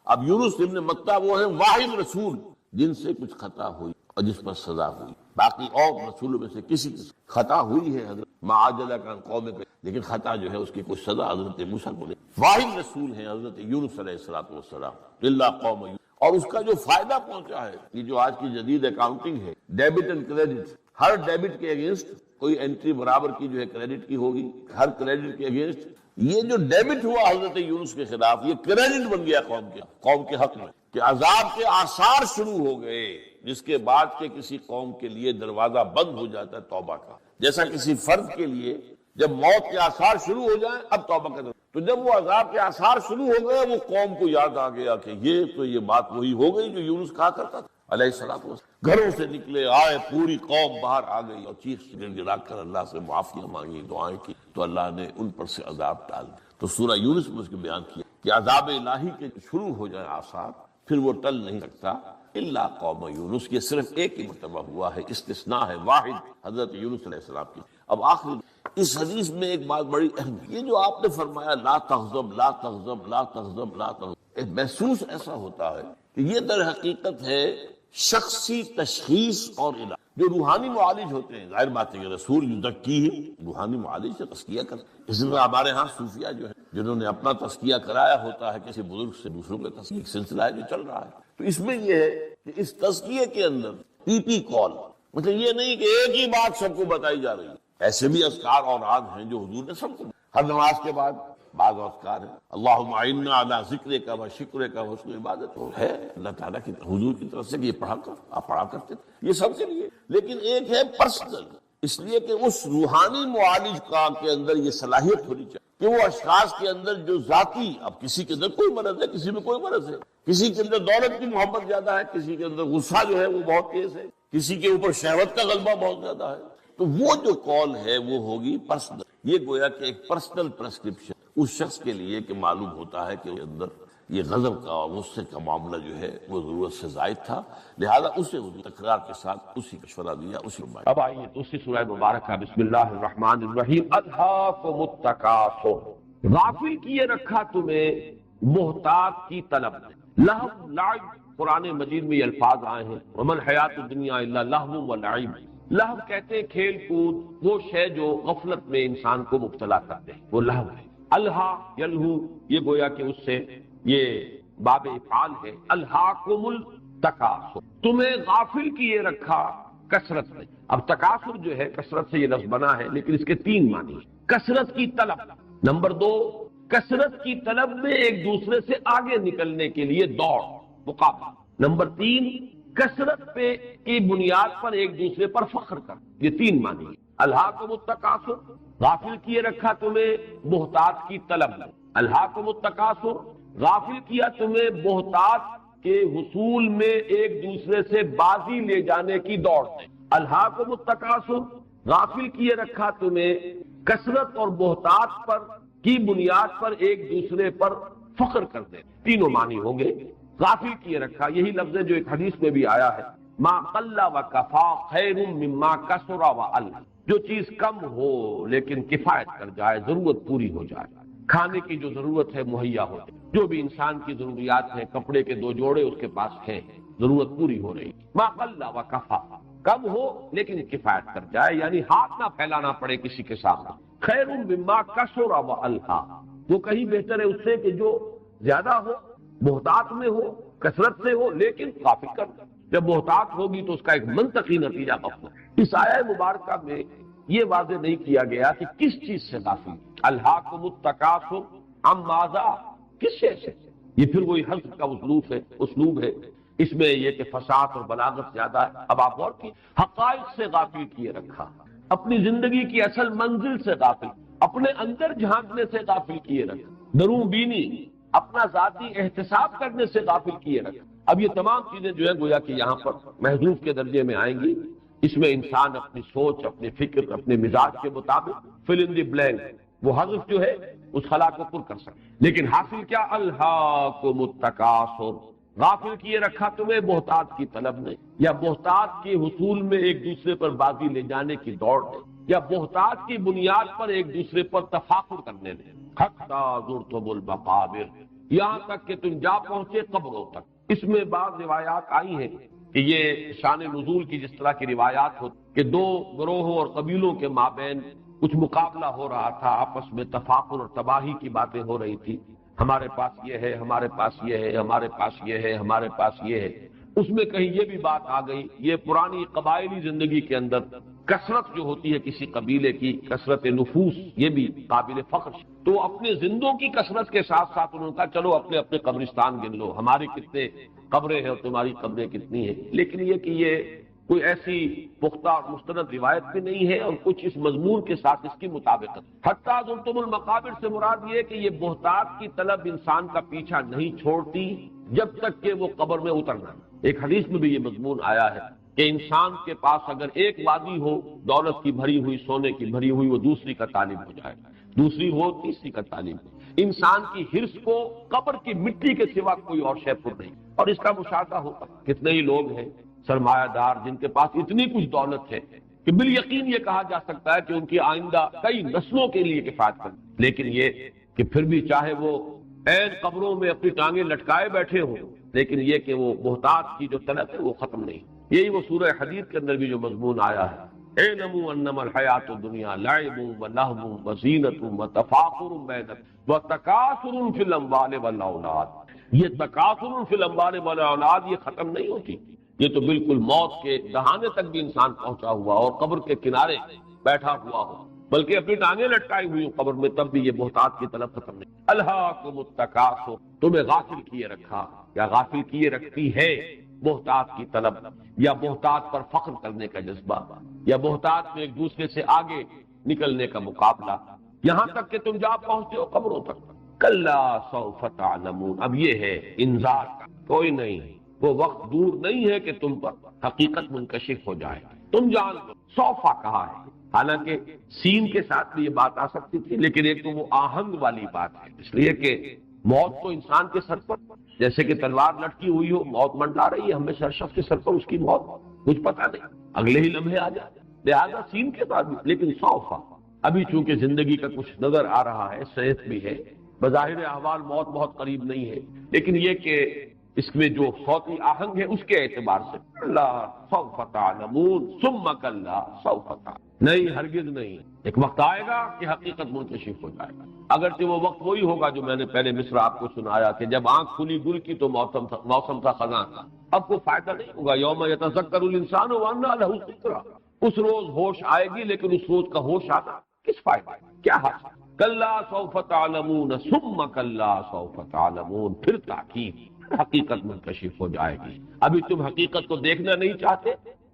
اب یونس ابن متہ وہ ہے واحد رسول جن سے کچھ خطا ہوئی اور جس پر سزا ہوئی، باقی اور رسولوں میں سے کسی کی خطا ہوئی ہے حضرت معاجلہ کا قوم پہ، لیکن خطا جو ہے اس کی کوئی سزا حضرت موسیٰ کو نہیں۔ واحد رسول ہیں حضرت یونس علیہ السلام، اللہ قوم یونس، اور اس کا جو فائدہ پہنچا ہے، یہ جو آج کی جدید اکاؤنٹنگ ہے، debit and credit, Hare debit کے اگینسٹ کوئی انٹری برابر کی جو ہے کریڈٹ کی ہوگی، ہر کریڈٹ کے اگینسٹ یہ جو ڈیبٹ ہوا حضرت یونس کے خلاف، یہ کریڈٹ بن گیا قوم کے حق میں، کہ عذاب کے آثار شروع ہو گئے، جس کے بعد کے کسی قوم کے لیے دروازہ بند ہو جاتا ہے توبہ کا، جیسا کسی فرد کے لیے جب موت کے آثار شروع ہو جائیں اب توبہ کا، تو جب وہ عذاب کے آثار شروع ہو گئے وہ قوم کو یاد آ گیا کہ یہ بات وہی ہو گئی جو یونس کہا کرتا تھا علیہ السلام۔ گھروں سے نکلے آئے، پوری قوم باہر آ گئی اور چیخ گڑا کر اللہ سے معافیاں مانگی، دعائیں کی، تو اللہ نے ان پر سے عذاب ٹال دیا۔ تو سورہ یونس میں اس کو بیان کیا کہ عذاب الہی کے شروع ہو جائے آثار، پھر وہ ٹل نہیں سکتا الا قوم یونس۔ یہ صرف ایک ہی مرتبہ ہوا ہے، استثناء ہے واحد حضرت یونس علیہ السلام کی۔ اب آخری اس حدیث میں ایک بات بڑی اہم، یہ جو آپ نے فرمایا لا تغضب لا تغضب لا تغضب لا تغضب، محسوس ایسا ہوتا ہے کہ یہ در حقیقت ہے شخصی تشخیص اور علاج۔ جو روحانی معالج ہوتے ہیں، ظاہر بات ہے کہ رسول یزکی ہی روحانی معالج سے تزکیہ کرتے ہیں، اس میں ہمارے ہاں صوفیہ جو ہے جنہوں نے اپنا تزکیہ کرایا ہوتا ہے کسی بزرگ سے، دوسروں کا تزکیہ ایک سلسلہ ہے جو چل رہا ہے، تو اس میں یہ ہے کہ اس تزکیے کے اندر پی پی کال، مطلب یہ نہیں کہ ایک ہی بات سب کو بتائی جا رہی ہے. ایسے بھی اذکار اور راز ہیں جو حضور نے سب کو، ہر نماز کے بعد بعض اذکار ہیں، اللہم اعنا علی ذکرک و شکرک و حسن عبادت ہے اللہ تعالیٰ کی حضور کی طرف سے کہ یہ پڑھا کر، آپ پڑھا کرتے تھے، یہ سب کے لیے. لیکن ایک ہے پرسنل، اس لیے کہ اس روحانی معالج کا کے اندر یہ صلاحیت ہونی چاہیے کہ وہ اشخاص کے اندر جو ذاتی، اب کسی کے اندر کوئی مرض ہے، کسی میں کوئی مرض ہے، کسی کے اندر دولت کی محبت زیادہ ہے، کسی کے اندر غصہ جو ہے وہ بہت تیز ہے، کسی کے اوپر شہوت کا غلبہ بہت زیادہ ہے، تو وہ جو کال ہے وہ ہوگی پرسنل. یہ گویا کہ ایک پرسنل پرسکرپشن اس شخص کے لیے کہ معلوم ہوتا ہے کہ اندر یہ غضب کا اور غصے کا معاملہ جو ہے وہ ضرورت سے زائد تھا، لہذا اسے تکرار کے ساتھ اسی مشورہ دیا، اسی کو. اب آئیے دوسری سورہ مبارکہ، بسم اللہ الرحمن الرحیم. الہاکم التکاثر، غافل کیے رکھا تمہیں محتاط کی طلب نے. لہو لعب، قرآن مجید میں یہ الفاظ آئے ہیں، ومن حیات الدنیا الا لہو و لعب. لہو کہتے ہیں کھیل کود، وہ شے جو غفلت میں انسان کو مبتلا کرتے ہیں، وہ لہو ہے. الہا یلہو، یہ گویا کہ اس سے یہ باب افعال ہے. الہاکم التکاثر، تمہیں غافل کیے رکھا کثرت نے. اب تکاثر جو ہے کثرت سے یہ لفظ بنا ہے، لیکن اس کے تین معنی ہیں. کثرت کی طلب، نمبر دو کثرت کی طلب میں ایک دوسرے سے آگے نکلنے کے لیے دوڑ، مقابلہ. نمبر تین کثرت پہ کی بنیاد پر ایک دوسرے پر فخر کر. یہ تین معنی ہیں. الہاکم التکاثر، غافل کیے رکھا تمہیں محتاط کی طلب میں. الہاکم التکاثر، غافل کیا تمہیں محتاط کے حصول میں ایک دوسرے سے بازی لے جانے کی دوڑ سے. الہاکم التکاثر، غافل کیے رکھا تمہیں کثرت اور محتاط پر کی بنیاد پر ایک دوسرے پر فخر کر دے. تینوں معنی ہوں گے. غافل کیے رکھا، یہی لفظ ہے جو ایک حدیث میں بھی آیا ہے، ما قل و کفا خیر مما کثر و ال. جو چیز کم ہو لیکن کفایت کر جائے، ضرورت پوری ہو جائے، کھانے کی جو ضرورت ہے مہیا ہو جائے، جو بھی انسان کی ضروریات ہیں، کپڑے کے دو جوڑے اس کے پاس ہیں، ضرورت پوری ہو رہی. ما قل و کفا، کم ہو لیکن کفایت کر جائے، یعنی ہاتھ نہ پھیلانا پڑے کسی کے سامنے. خیر مما کثر و الہا، وہ کہیں بہتر ہے اس سے کہ جو زیادہ ہو، محتاط میں ہو، کثرت سے ہو، لیکن غافل کر. جب محتاط ہوگی تو اس کا ایک منطقی نتیجہ غفلت. اس آیہ مبارکہ میں یہ واضح نہیں کیا گیا کہ کس چیز سے غافل. الہاکم التکاثر عن ماذا، کس شے سے. یہ پھر وہی حذف کا اسلوب ہے. اس میں یہ کہ فصاحت اور بلاغت زیادہ ہے. اب آپ غور کی، حقائق سے غافل کیے رکھا، اپنی زندگی کی اصل منزل سے غافل، اپنے اندر جھانکنے سے غافل کیے رکھا، درون بینی، اپنا ذاتی احتساب کرنے سے غافل کیے رکھا. اب یہ تمام چیزیں جو ہے گویا کہ یہاں پر محذوف کے درجے میں آئیں گی. اس میں انسان اپنی سوچ، اپنی فکر، اپنے مزاج کے مطابق فل ان دی بلینک، وہ حذف جو ہے اس خلا کو پر کر سکتے. لیکن حاصل کیا، الہاکم التکاثر، غافل کیے رکھا تمہیں محتاط کی طلب نے، یا محتاط کے حصول میں ایک دوسرے پر بازی لے جانے کی دوڑ نے، یا محتاط کی بنیاد پر ایک دوسرے پر تفاخر کرنے نے. حتی زرتم المقابر، یہاں تک کہ تم جا پہنچے قبروں تک. اس میں بعض روایات آئی ہیں کہ یہ شان نزول کی جس طرح کی روایات ہو کہ دو گروہوں اور قبیلوں کے مابین کچھ مقابلہ ہو رہا تھا، آپس میں تفاخر اور تباہی کی باتیں ہو رہی تھی. ہمارے پاس یہ ہے، ہمارے پاس یہ ہے، ہمارے پاس یہ ہے، ہمارے پاس یہ ہے. اس میں کہیں یہ بھی بات آ گئی، یہ پرانی قبائلی زندگی کے اندر کثرت جو ہوتی ہے کسی قبیلے کی، کثرت نفوس، یہ بھی قابل فخر. تو اپنے زندوں کی کثرت کے ساتھ ساتھ انہوں نے کہا چلو اپنے اپنے قبرستان گن لو، ہماری کتنے قبریں ہیں اور تمہاری قبریں کتنی ہیں. لیکن یہ کہ یہ کوئی ایسی پختہ اور مستند روایت بھی نہیں ہے، اور کچھ اس مضمون کے ساتھ اس کی مطابقت. حتیٰ زرتم المقابر سے مراد یہ کہ یہ محتاط کی طلب انسان کا پیچھا نہیں چھوڑتی جب تک کہ وہ قبر میں اترنا. ایک حدیث میں بھی یہ مضمون آیا ہے کہ انسان کے پاس اگر ایک وادی ہو دولت کی بھری ہوئی، سونے کی بھری ہوئی، وہ دوسری کا طالب ہو جائے، دوسری ہو تیسری کا طالب ہو. انسان کی حرص کو قبر کی مٹی کے سوا کوئی اور شے پر نہیں. اور اس کا مشاہدہ ہوتا ہے. کتنے ہی لوگ ہیں سرمایہ دار جن کے پاس اتنی کچھ دولت ہے کہ بالیقین یہ کہا جا سکتا ہے کہ ان کی آئندہ کئی نسلوں کے لیے کفایت کرے. لیکن یہ کہ پھر بھی چاہے وہ عین قبروں میں اپنی ٹانگیں لٹکائے بیٹھے ہوں، لیکن یہ کہ وہ محتاط کی جو طلب ہے وہ ختم نہیں. یہی وہ سورہ حدید کے اندر بھی جو مضمون آیا ہے، اعلموا انما الحیات الدنیا لعب ولہو وزینۃ وتفاخر بینکم وتکاثر فی الاموال والاولاد. یہ تکاثر فی الاموال والاولاد یہ ختم نہیں ہوتی. یہ تو بالکل موت کے دہانے تک بھی انسان پہنچا ہوا اور قبر کے کنارے بیٹھا ہوا ہو، بلکہ اپنی ٹانگیں لٹکائی ہوئی ہوں قبر میں، تب بھی یہ بہتات کی طلب ختم نہیں۔ الہاکم التکاثر، تمہیں غافل کیے رکھا یا غافل کیے رکھتی ہے بہتات کی طلب، یا بہتات پر فخر کرنے کا جذبہ، یا بہتات میں ایک دوسرے سے آگے نکلنے کا مقابلہ، یہاں تک کہ تم جا پہنچتے ہو قبروں تک۔ کلا سوف تعلمون، اب یہ ہے انذار کا، کوئی نہیں، وہ وقت دور نہیں ہے کہ تم پر حقیقت منکشف ہو جائے، تم جان لو۔ سوفا کہا ہے، حالانکہ سین کے ساتھ بھی یہ بات آ سکتی تھی، لیکن ایک تو وہ آہنگ والی بات ہے، اس لیے کہ موت تو انسان کے سر پر جیسے کہ تلوار لٹکی ہوئی ہو، موت منڈلا رہی ہے ہمیشہ ہر شخص کے سر پر، اس کی موت کچھ پتہ نہیں، اگلے ہی لمحے آ جائے، لہذا سین کے بعد بھی، لیکن سوفا ابھی چونکہ زندگی کا کچھ نظر آ رہا ہے، صحت بھی ہے، بظاہر احوال موت بہت قریب نہیں ہے، لیکن یہ کہ اس میں جو صوتی آہنگ ہے اس کے اعتبار سے کلا سوف تعلمون ثم کلا سوف تعلمون، نہیں ہرگز نہیں، ایک وقت آئے گا کہ حقیقت منکشف ہو جائے گا، اگرچہ وہ وقت وہی ہوگا جو میں نے پہلے مصر آپ کو سنایا کہ جب آنکھ کھلی گل کی تو موسم تھا خزاں کا، اب کوئی فائدہ نہیں ہوگا، یوم یتذکر الانسان وانى له الذکریٰ، اس روز ہوش آئے گی، لیکن اس روز کا ہوش آنا کس فائدہ، کیا حاصل؟ کلا سوف تعلمون ثم کلا سوف تعلمون، پھر تاکید حقیقت منکشف ہو جائے گی، ابھی تم حقیقت کو دیکھنا نہیں چاہتے،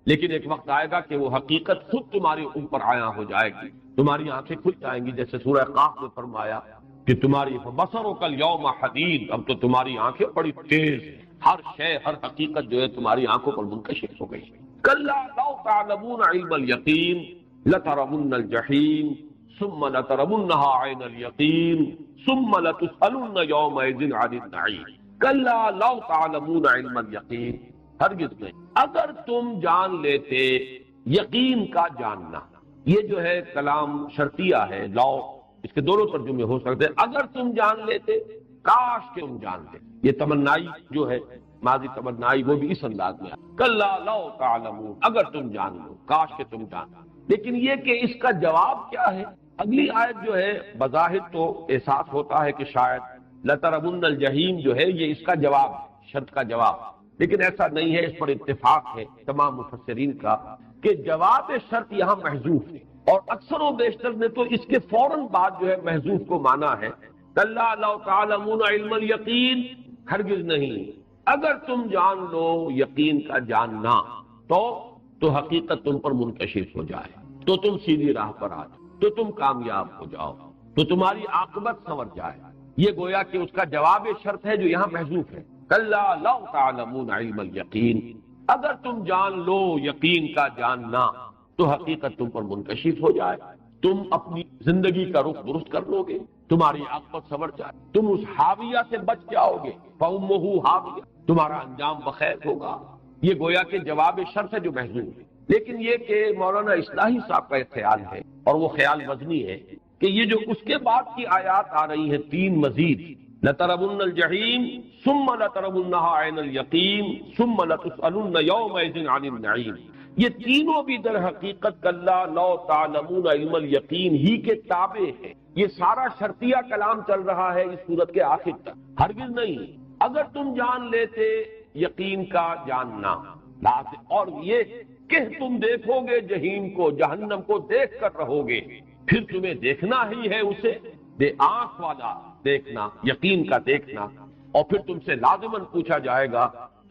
لیکن ایک وقت آئے گا کہ وہ حقیقت خود تمہارے اوپر عیاں ہو جائے گی، تمہاری آنکھیں کھل جائیں گی، جیسے سورہ قاف میں فرمایا کہ تمہاری فبصرک الیوم حدید، اب تو تمہاری آنکھیں بڑی تیز، ہر شے ہر حقیقت جو ہے تمہاری آنکھوں پر منکشف ہو گئی۔ کلا لو تعلمون علم الیقین لترون الجحیم ثم لترونها عین الیقین ثم لتسألن یومئذ عن النعیم۔ کلا لو تعلمون علم الیقین، ہرگز نہیں، اگر تم جان لیتے یقین کا جاننا، یہ جو ہے کلام شرطیہ ہے، لو اس کے دونوں ترجمے ہو سکتے ہیں، اگر تم جان لیتے، کاش کہ تم جانتے، یہ تمنائی جو ہے ماضی تمنائی وہ بھی اس انداز میں ہے، کلا لو تعلمون، اگر تم جان لو، کاش کہ تم جان، لیکن یہ کہ اس کا جواب کیا ہے؟ اگلی آیت جو ہے بظاہر تو احساس ہوتا ہے کہ شاید لترون الجحیم جو ہے یہ اس کا جواب، شرط کا جواب، لیکن ایسا نہیں ہے، اس پر اتفاق ہے تمام مفسرین کا کہ جواب شرط یہاں محذوف ہے، اور اکثر و بیشتر نے تو اس کے فوراً بعد جو ہے محذوف کو مانا ہے، کلا لو تعلمون علم الیقین، ہرگز نہیں، اگر تم جان لو یقین کا جاننا تو حقیقت تم پر منکشف ہو جائے، تو تم سیدھی راہ پر آ جاؤ، تو تم کامیاب ہو جاؤ، تو تمہاری عاقبت سنور جائے، یہ گویا کہ اس کا جواب شرط ہے جو یہاں محذوف ہے، کلا لو تعلمون علم الیقین، اگر تم جان لو یقین کا جاننا تو حقیقت تم پر منکشف ہو جائے، تم اپنی زندگی کا رخ درست کر لو گے، تمہاری عاقبت سنور جائے، تم اس حاویہ سے بچ جاؤ گے، فَأُمُّهُ حاویہ، تمہارا انجام بخیر ہوگا، یہ گویا کہ جواب شرط ہے جو محذوف ہے۔ لیکن یہ کہ مولانا اصلاحی صاحب کا ایک خیال ہے، اور وہ خیال وزنی ہے، کہ یہ جو اس کے بعد کی آیات آ رہی ہیں تین مزید، لترون الجحیم ثم لترونها عین الیقین ثم لتسألن یومئذ عن النعیم، یہ تینوں بھی در حقیقت کلا لو تعلمون علم الیقین ہی کے تابع ہے، یہ سارا شرطیہ کلام چل رہا ہے اس سورت کے آخر تک، ہرگز نہیں، اگر تم جان لیتے یقین کا جاننا، اور یہ کہ تم دیکھو گے جہیم کو، جہنم کو دیکھ کر رہو گے، پھر تمہیں دیکھنا ہی ہے اسے، بے آنکھ والا دیکھنا، یقین کا دیکھنا، اور پھر تم سے لازماً پوچھا جائے گا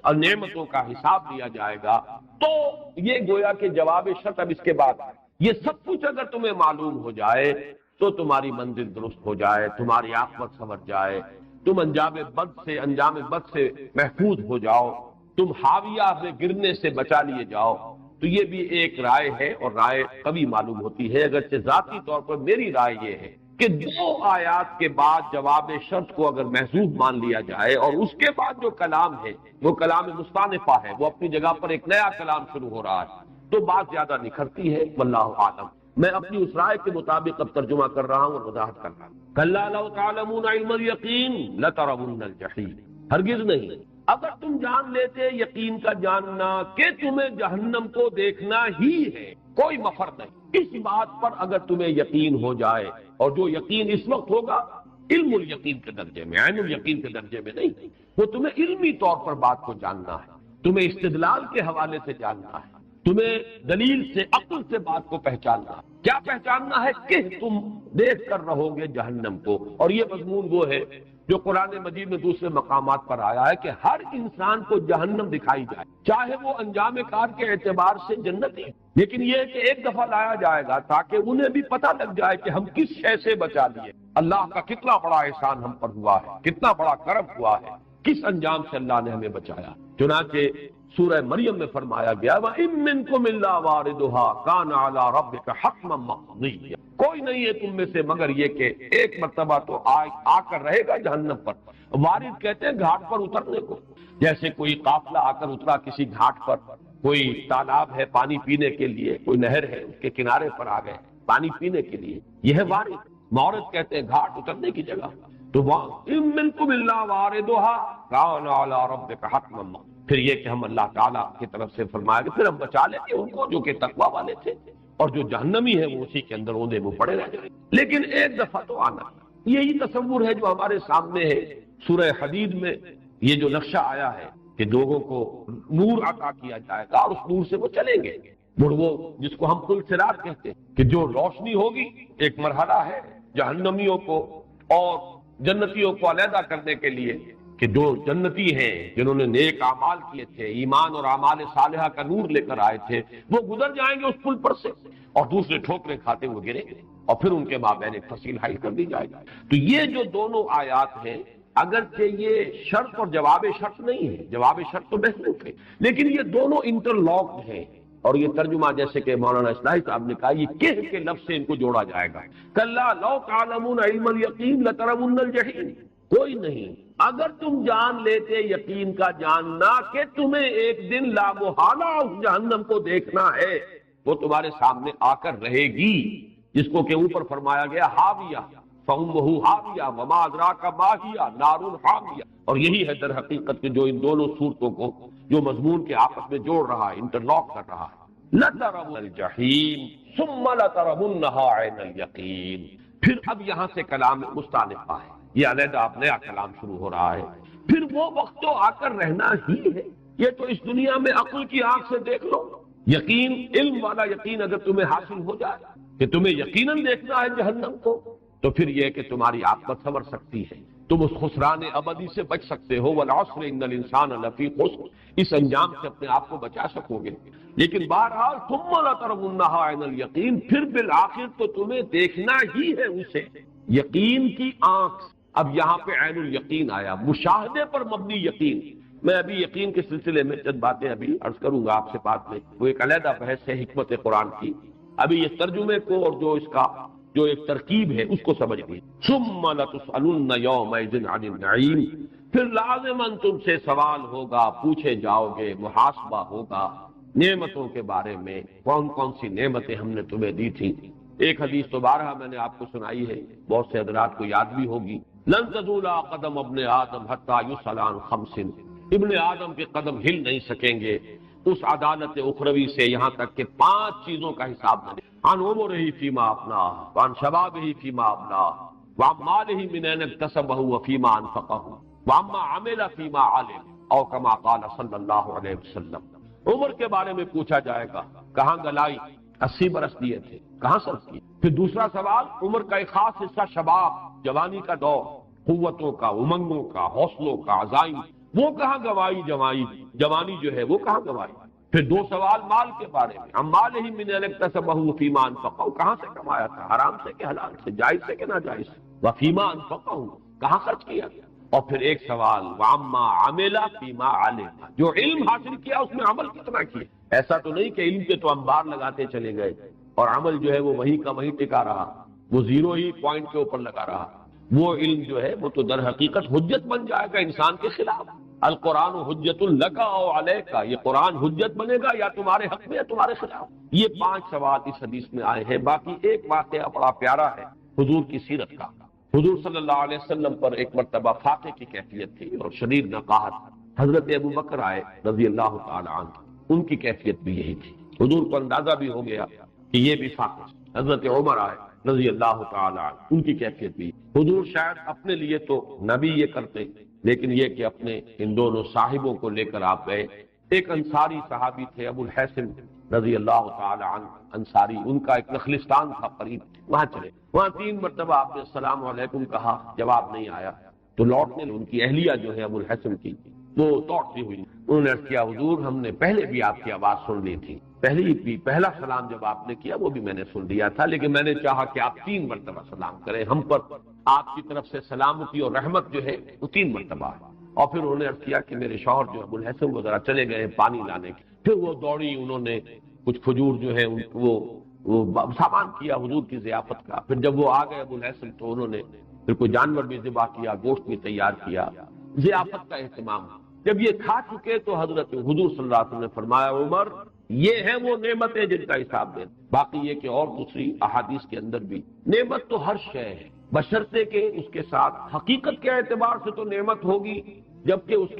اور نعمتوں کا حساب دیا جائے گا، تو یہ گویا کہ جواب شرط اب اس کے بعد، یہ سب کچھ اگر تمہیں معلوم ہو جائے تو تمہاری منزل درست ہو جائے، تمہاری عاقبت سنور جائے، تم انجام بد سے محفوظ ہو جاؤ، تم حاویہ سے گرنے سے بچا لیے جاؤ، تو یہ بھی ایک رائے ہے، اور رائے قوی معلوم ہوتی ہے، اگرچہ ذاتی طور پر میری رائے یہ ہے کہ دو آیات کے بعد جواب شرط کو اگر محذوف مان لیا جائے، اور اس کے بعد جو کلام ہے وہ کلام مستانفہ ہے، وہ اپنی جگہ پر ایک نیا کلام شروع ہو رہا ہے، تو بات زیادہ نکھرتی ہے، واللہ عالم۔ میں اپنی اس رائے کے مطابق اب ترجمہ کر رہا ہوں اور وضاحت کر رہا ہوں، کلا لو تعلمون علم الیقین لترون الجحیم، ہرگز نہیں، اگر تم جان لیتے یقین کا جاننا کہ تمہیں جہنم کو دیکھنا ہی ہے، کوئی مفر نہیں، اس بات پر اگر تمہیں یقین ہو جائے، اور جو یقین اس وقت ہوگا علم الیقین کے درجے میں، عین الیقین کے درجے میں نہیں، وہ تمہیں علمی طور پر بات کو جاننا ہے، تمہیں استدلال کے حوالے سے جاننا ہے، تمہیں دلیل سے، عقل سے بات کو پہچاننا ہے۔ کیا پہچاننا ہے؟ کہ تم دیکھ کر رہو گے جہنم کو، اور یہ مضمون وہ ہے جو قرآن مجید میں دوسرے مقامات پر آیا ہے کہ ہر انسان کو جہنم دکھائی جائے، چاہے وہ انجام کار کے اعتبار سے جنتی ہے، لیکن یہ کہ ایک دفعہ لایا جائے گا تاکہ انہیں بھی پتہ لگ جائے کہ ہم کس شے سے بچا لیے، اللہ کا کتنا بڑا احسان ہم پر ہوا ہے، کتنا بڑا کرم ہوا ہے، کس انجام سے اللہ نے ہمیں بچایا۔ چنانچہ سورہ مریم میں فرمایا گیا وَإِن مِّنكُمْ إِلَّا وَارِدُهَا كَانَ عَلَىٰ رَبِّكَ حَتْمًا مَّقْضِيًّا، کوئی نہیں ہے تم میں سے مگر یہ کہ ایک مرتبہ تو آ کر رہے گا جہنم پر۔ وارد کہتے ہیں گھاٹ پر اترنے کو، جیسے کوئی قافلہ آ کر اترا کسی گھاٹ پر، کوئی تالاب ہے پانی پینے کے لیے، کوئی نہر ہے اس کے کنارے پر آ گئے پانی پینے کے لیے، یہ ہے وارد۔ مورد کہتے ہیں گھاٹ اترنے کی جگہ، تو وَإِن مِّنكُمْ إِلَّا وَارِدُهَا كَانَ عَلَىٰ رَبِّكَ حَتْمًا مَّقْضِيًّا، پھر یہ کہ ہم اللہ تعالیٰ کی طرف سے فرمایا کہ پھر ہم بچا لیں گے ان کو جو کہ تقویٰ والے تھے، اور جو جہنمی ہے وہ اسی کے اندر اوندے میں پڑے رہ جائیں۔ لیکن ایک دفعہ تو آنا، یہی تصور ہے جو ہمارے سامنے ہے۔ سورہ حدید میں یہ جو نقشہ آیا ہے کہ لوگوں کو نور عطا کیا جائے گا اور اس نور سے وہ چلیں گے، وہ جس کو ہم پل صراط کہتے ہیں، کہ جو روشنی ہوگی، ایک مرحلہ ہے جہنمیوں کو اور جنتیوں کو علیحدہ کرنے کے لیے، کہ جو جنتی ہیں جنہوں نے نیک اعمال کیے تھے، ایمان اور اعمال صالحہ کا نور لے کر آئے تھے، وہ گزر جائیں گے اس پل پر سے، اور دوسرے ٹھوکریں کھاتے ہوئے گریں گے، اور پھر ان کے مابین ایک فصیل حائل کر دی جائے گی۔ تو یہ جو دونوں آیات ہیں، اگرچہ یہ شرط اور جواب شرط نہیں ہے، جواب شرط تو محذوف ہے، لیکن یہ دونوں انٹر لاکڈ ہیں، اور یہ ترجمہ جیسے کہ مولانا اصلاحی صاحب نے کہا، یہ کہہ کے لفظ سے ان کو جوڑا جائے گا۔ کلا لو تعلمون علم الیقین لترون الجحیم، کوئی نہیں اگر تم جان لیتے یقین کا جاننا کہ تمہیں ایک دن لا محالہ اس جہنم کو دیکھنا ہے، وہ تمہارے سامنے آ کر رہے گی، جس کو کہ اوپر فرمایا گیا حاویہ فَأُمُّهُ حاویہ وما ادراک ما ہی نار حامیہ، اور یہی ہے در حقیقت کہ جو ان دونوں صورتوں کو جو مضمون کے آپس میں جوڑ رہا ہے، انٹرلاک کر رہا ہے۔ لَتَرَوُنَّ الْجَحِيمَ ثُمَّ لَتَرَوُنَّهَا عَيْنَ الْيَقِينِ، پھر اب یہاں سے کلام مستانفہ ہے، یہ علیحدہ اب نیا کلام شروع ہو رہا ہے۔ پھر وہ وقت تو آ کر رہنا ہی ہے، یہ تو اس دنیا میں عقل کی آنکھ سے دیکھ لو، یقین، علم والا یقین اگر تمہیں حاصل ہو جائے کہ تمہیں یقیناً دیکھنا ہے جہنم کو، تو پھر یہ کہ تمہاری عاقبت سنور سکتی ہے، تم اس خسران ابدی سے بچ سکتے ہو، والعصر ان الانسان لفی خسر، اس انجام سے اپنے آپ کو بچا سکو گے۔ لیکن بہرحال ثم لترونها عین الیقین، پھر بالآخر تو تمہیں دیکھنا ہی ہے اسے، یقین کی آنکھ۔ اب یہاں پہ عین الیقین آیا، مشاہدے پر مبنی یقین۔ میں ابھی یقین کے سلسلے میں چند باتیں ابھی عرض کروں گا آپ سے بعد میں، وہ ایک علیحدہ بحث ہے حکمت قرآن کی۔ ابھی یہ ترجمے کو اور جو اس کا جو ایک ترکیب ہے اس کو سمجھ لیجیے۔ ثم لتسألن یومئذ عن النعیم، پھر لازماً تم سے سوال ہوگا، پوچھے جاؤ گے، محاسبہ ہوگا نعمتوں کے بارے میں، کون کون سی نعمتیں ہم نے تمہیں دی تھیں۔ ایک حدیث تو بارہا میں نے آپ کو سنائی ہے، بہت سے حضرات کو یاد بھی ہوگی، لن تزول قدم ابن آدم حتی یسأل عن خمس، ابن آدم کے قدم ہل نہیں سکیں گے اس عدالت اخروی سے یہاں تک کہ 5 چیزوں کا حساب نہ دے، عن عمرہ فیما افناہ، وعن شبابہ فیما ابلاہ، وعن مالہ من این اکتسبہ وفیما انفقہ، وعما عمل فیما علم، او کما قال صلی اللہ علیہ وسلم۔ عمر کے بارے میں پوچھا جائے گا، کہاں گلائی، 80 برس دیے تھے، کہاں صرف کیے۔ پھر دوسرا سوال، عمر کا ایک خاص حصہ شباب، جوانی کا دور، قوتوں کا، امنگوں کا، حوصلوں کا، عزائم، وہ کہاں گوائی، جوانی جو ہے وہ کہاں گوائی۔ پھر 2 سوال مال کے بارے میں، عن مالہ من این اکتسبہ وفیما انفقہ، کہاں سے کمایا تھا، حرام سے کہ حلال سے، جائز سے کہ ناجائز، وفیما انفقہ، کہاں خرچ کیا گیا۔ اور پھر ایک سوال، وعما عمل فیما علم، جو علم حاصل کیا اس میں عمل کتنا کیا۔ ایسا تو نہیں کہ علم کے تو انبار لگاتے چلے گئے اور عمل جو ہے وہ وہیں کا وہیں ٹکا رہا، وہ 0 ہی پوائنٹ کے اوپر لگا رہا۔ وہ علم جو ہے وہ تو در حقیقت حجت بن جائے گا انسان کے خلاف۔ القرآن حجت لک او علیک، یہ قرآن حجت بنے گا یا تمہارے حق میں یا تمہارے خلاف۔ یہ 5 سوال اس حدیث میں آئے ہیں۔ باقی ایک واقعہ بڑا پیارا ہے حضور کی سیرت کا۔ حضور صلی اللہ علیہ وسلم پر ایک مرتبہ فاقے کی کیفیت تھی اور شدید نقاہت۔ حضرت ابو بکر آئے رضی اللہ تعالی عنہ، ان کی کیفیت بھی یہی تھی۔ حضور کو اندازہ بھی ہو گیا کہ یہ بھی فاقے۔ حضرت عمر آئے رضی اللہ تعالی عنہ، ان کی کیفیت بھی۔ حضور شاید اپنے لیے تو نبی یہ کرتے، لیکن یہ کہ اپنے ان دونوں صاحبوں کو لے کر آپ گئے ایک انصاری صحابی تھے ابو الحسن رضی اللہ تعالی عنہ انصاری، ان کا ایک نخلستان تھا قریب، وہاں چلے، وہاں 3 مرتبہ آپ نے السلام علیکم کہا، جواب نہیں آیا، تو لوٹنے ان کی اہلیہ جو ہے ابو الحسن کی وہ دوڑتی ہوئی، انہوں نے عرض کیا حضور ہم نے پہلے بھی آپ کی آواز سن لی تھی، پہلا سلام جب آپ نے کیا وہ بھی میں نے سن لیا تھا، لیکن میں نے چاہا کہ آپ 3 مرتبہ سلام کریں، ہم پر آپ کی طرف سے سلامتی اور رحمت جو ہے وہ 3 مرتبہ ہے۔ اور پھر انہوں نے عرض کیا کہ میرے شوہر جو ابو الحسن وہ ذرا چلے گئے پانی لانے کے، پھر وہ دوڑی، انہوں نے کچھ کھجور جو ہے وہ سامان کیا حضور کی ضیافت کا، پھر جب وہ آ گئے ابو الحسن تو انہوں نے پھر کوئی جانور بھی ذبح کیا، گوشت بھی تیار کیا، ضیافت کا اہتمام۔ جب یہ کھا چکے تو حضرت حضور صلی اللہ علیہ وسلم نے فرمایا عمر یہ ہیں وہ نعمتیں جن کا حساب دیں۔ باقی یہ کہ اور دوسری احادیث کے اندر بھی نعمت تو ہر شے ہے، بشرطے کہ اس کے ساتھ حقیقت کے اعتبار سے تو نعمت ہوگی، جبکہ اس کے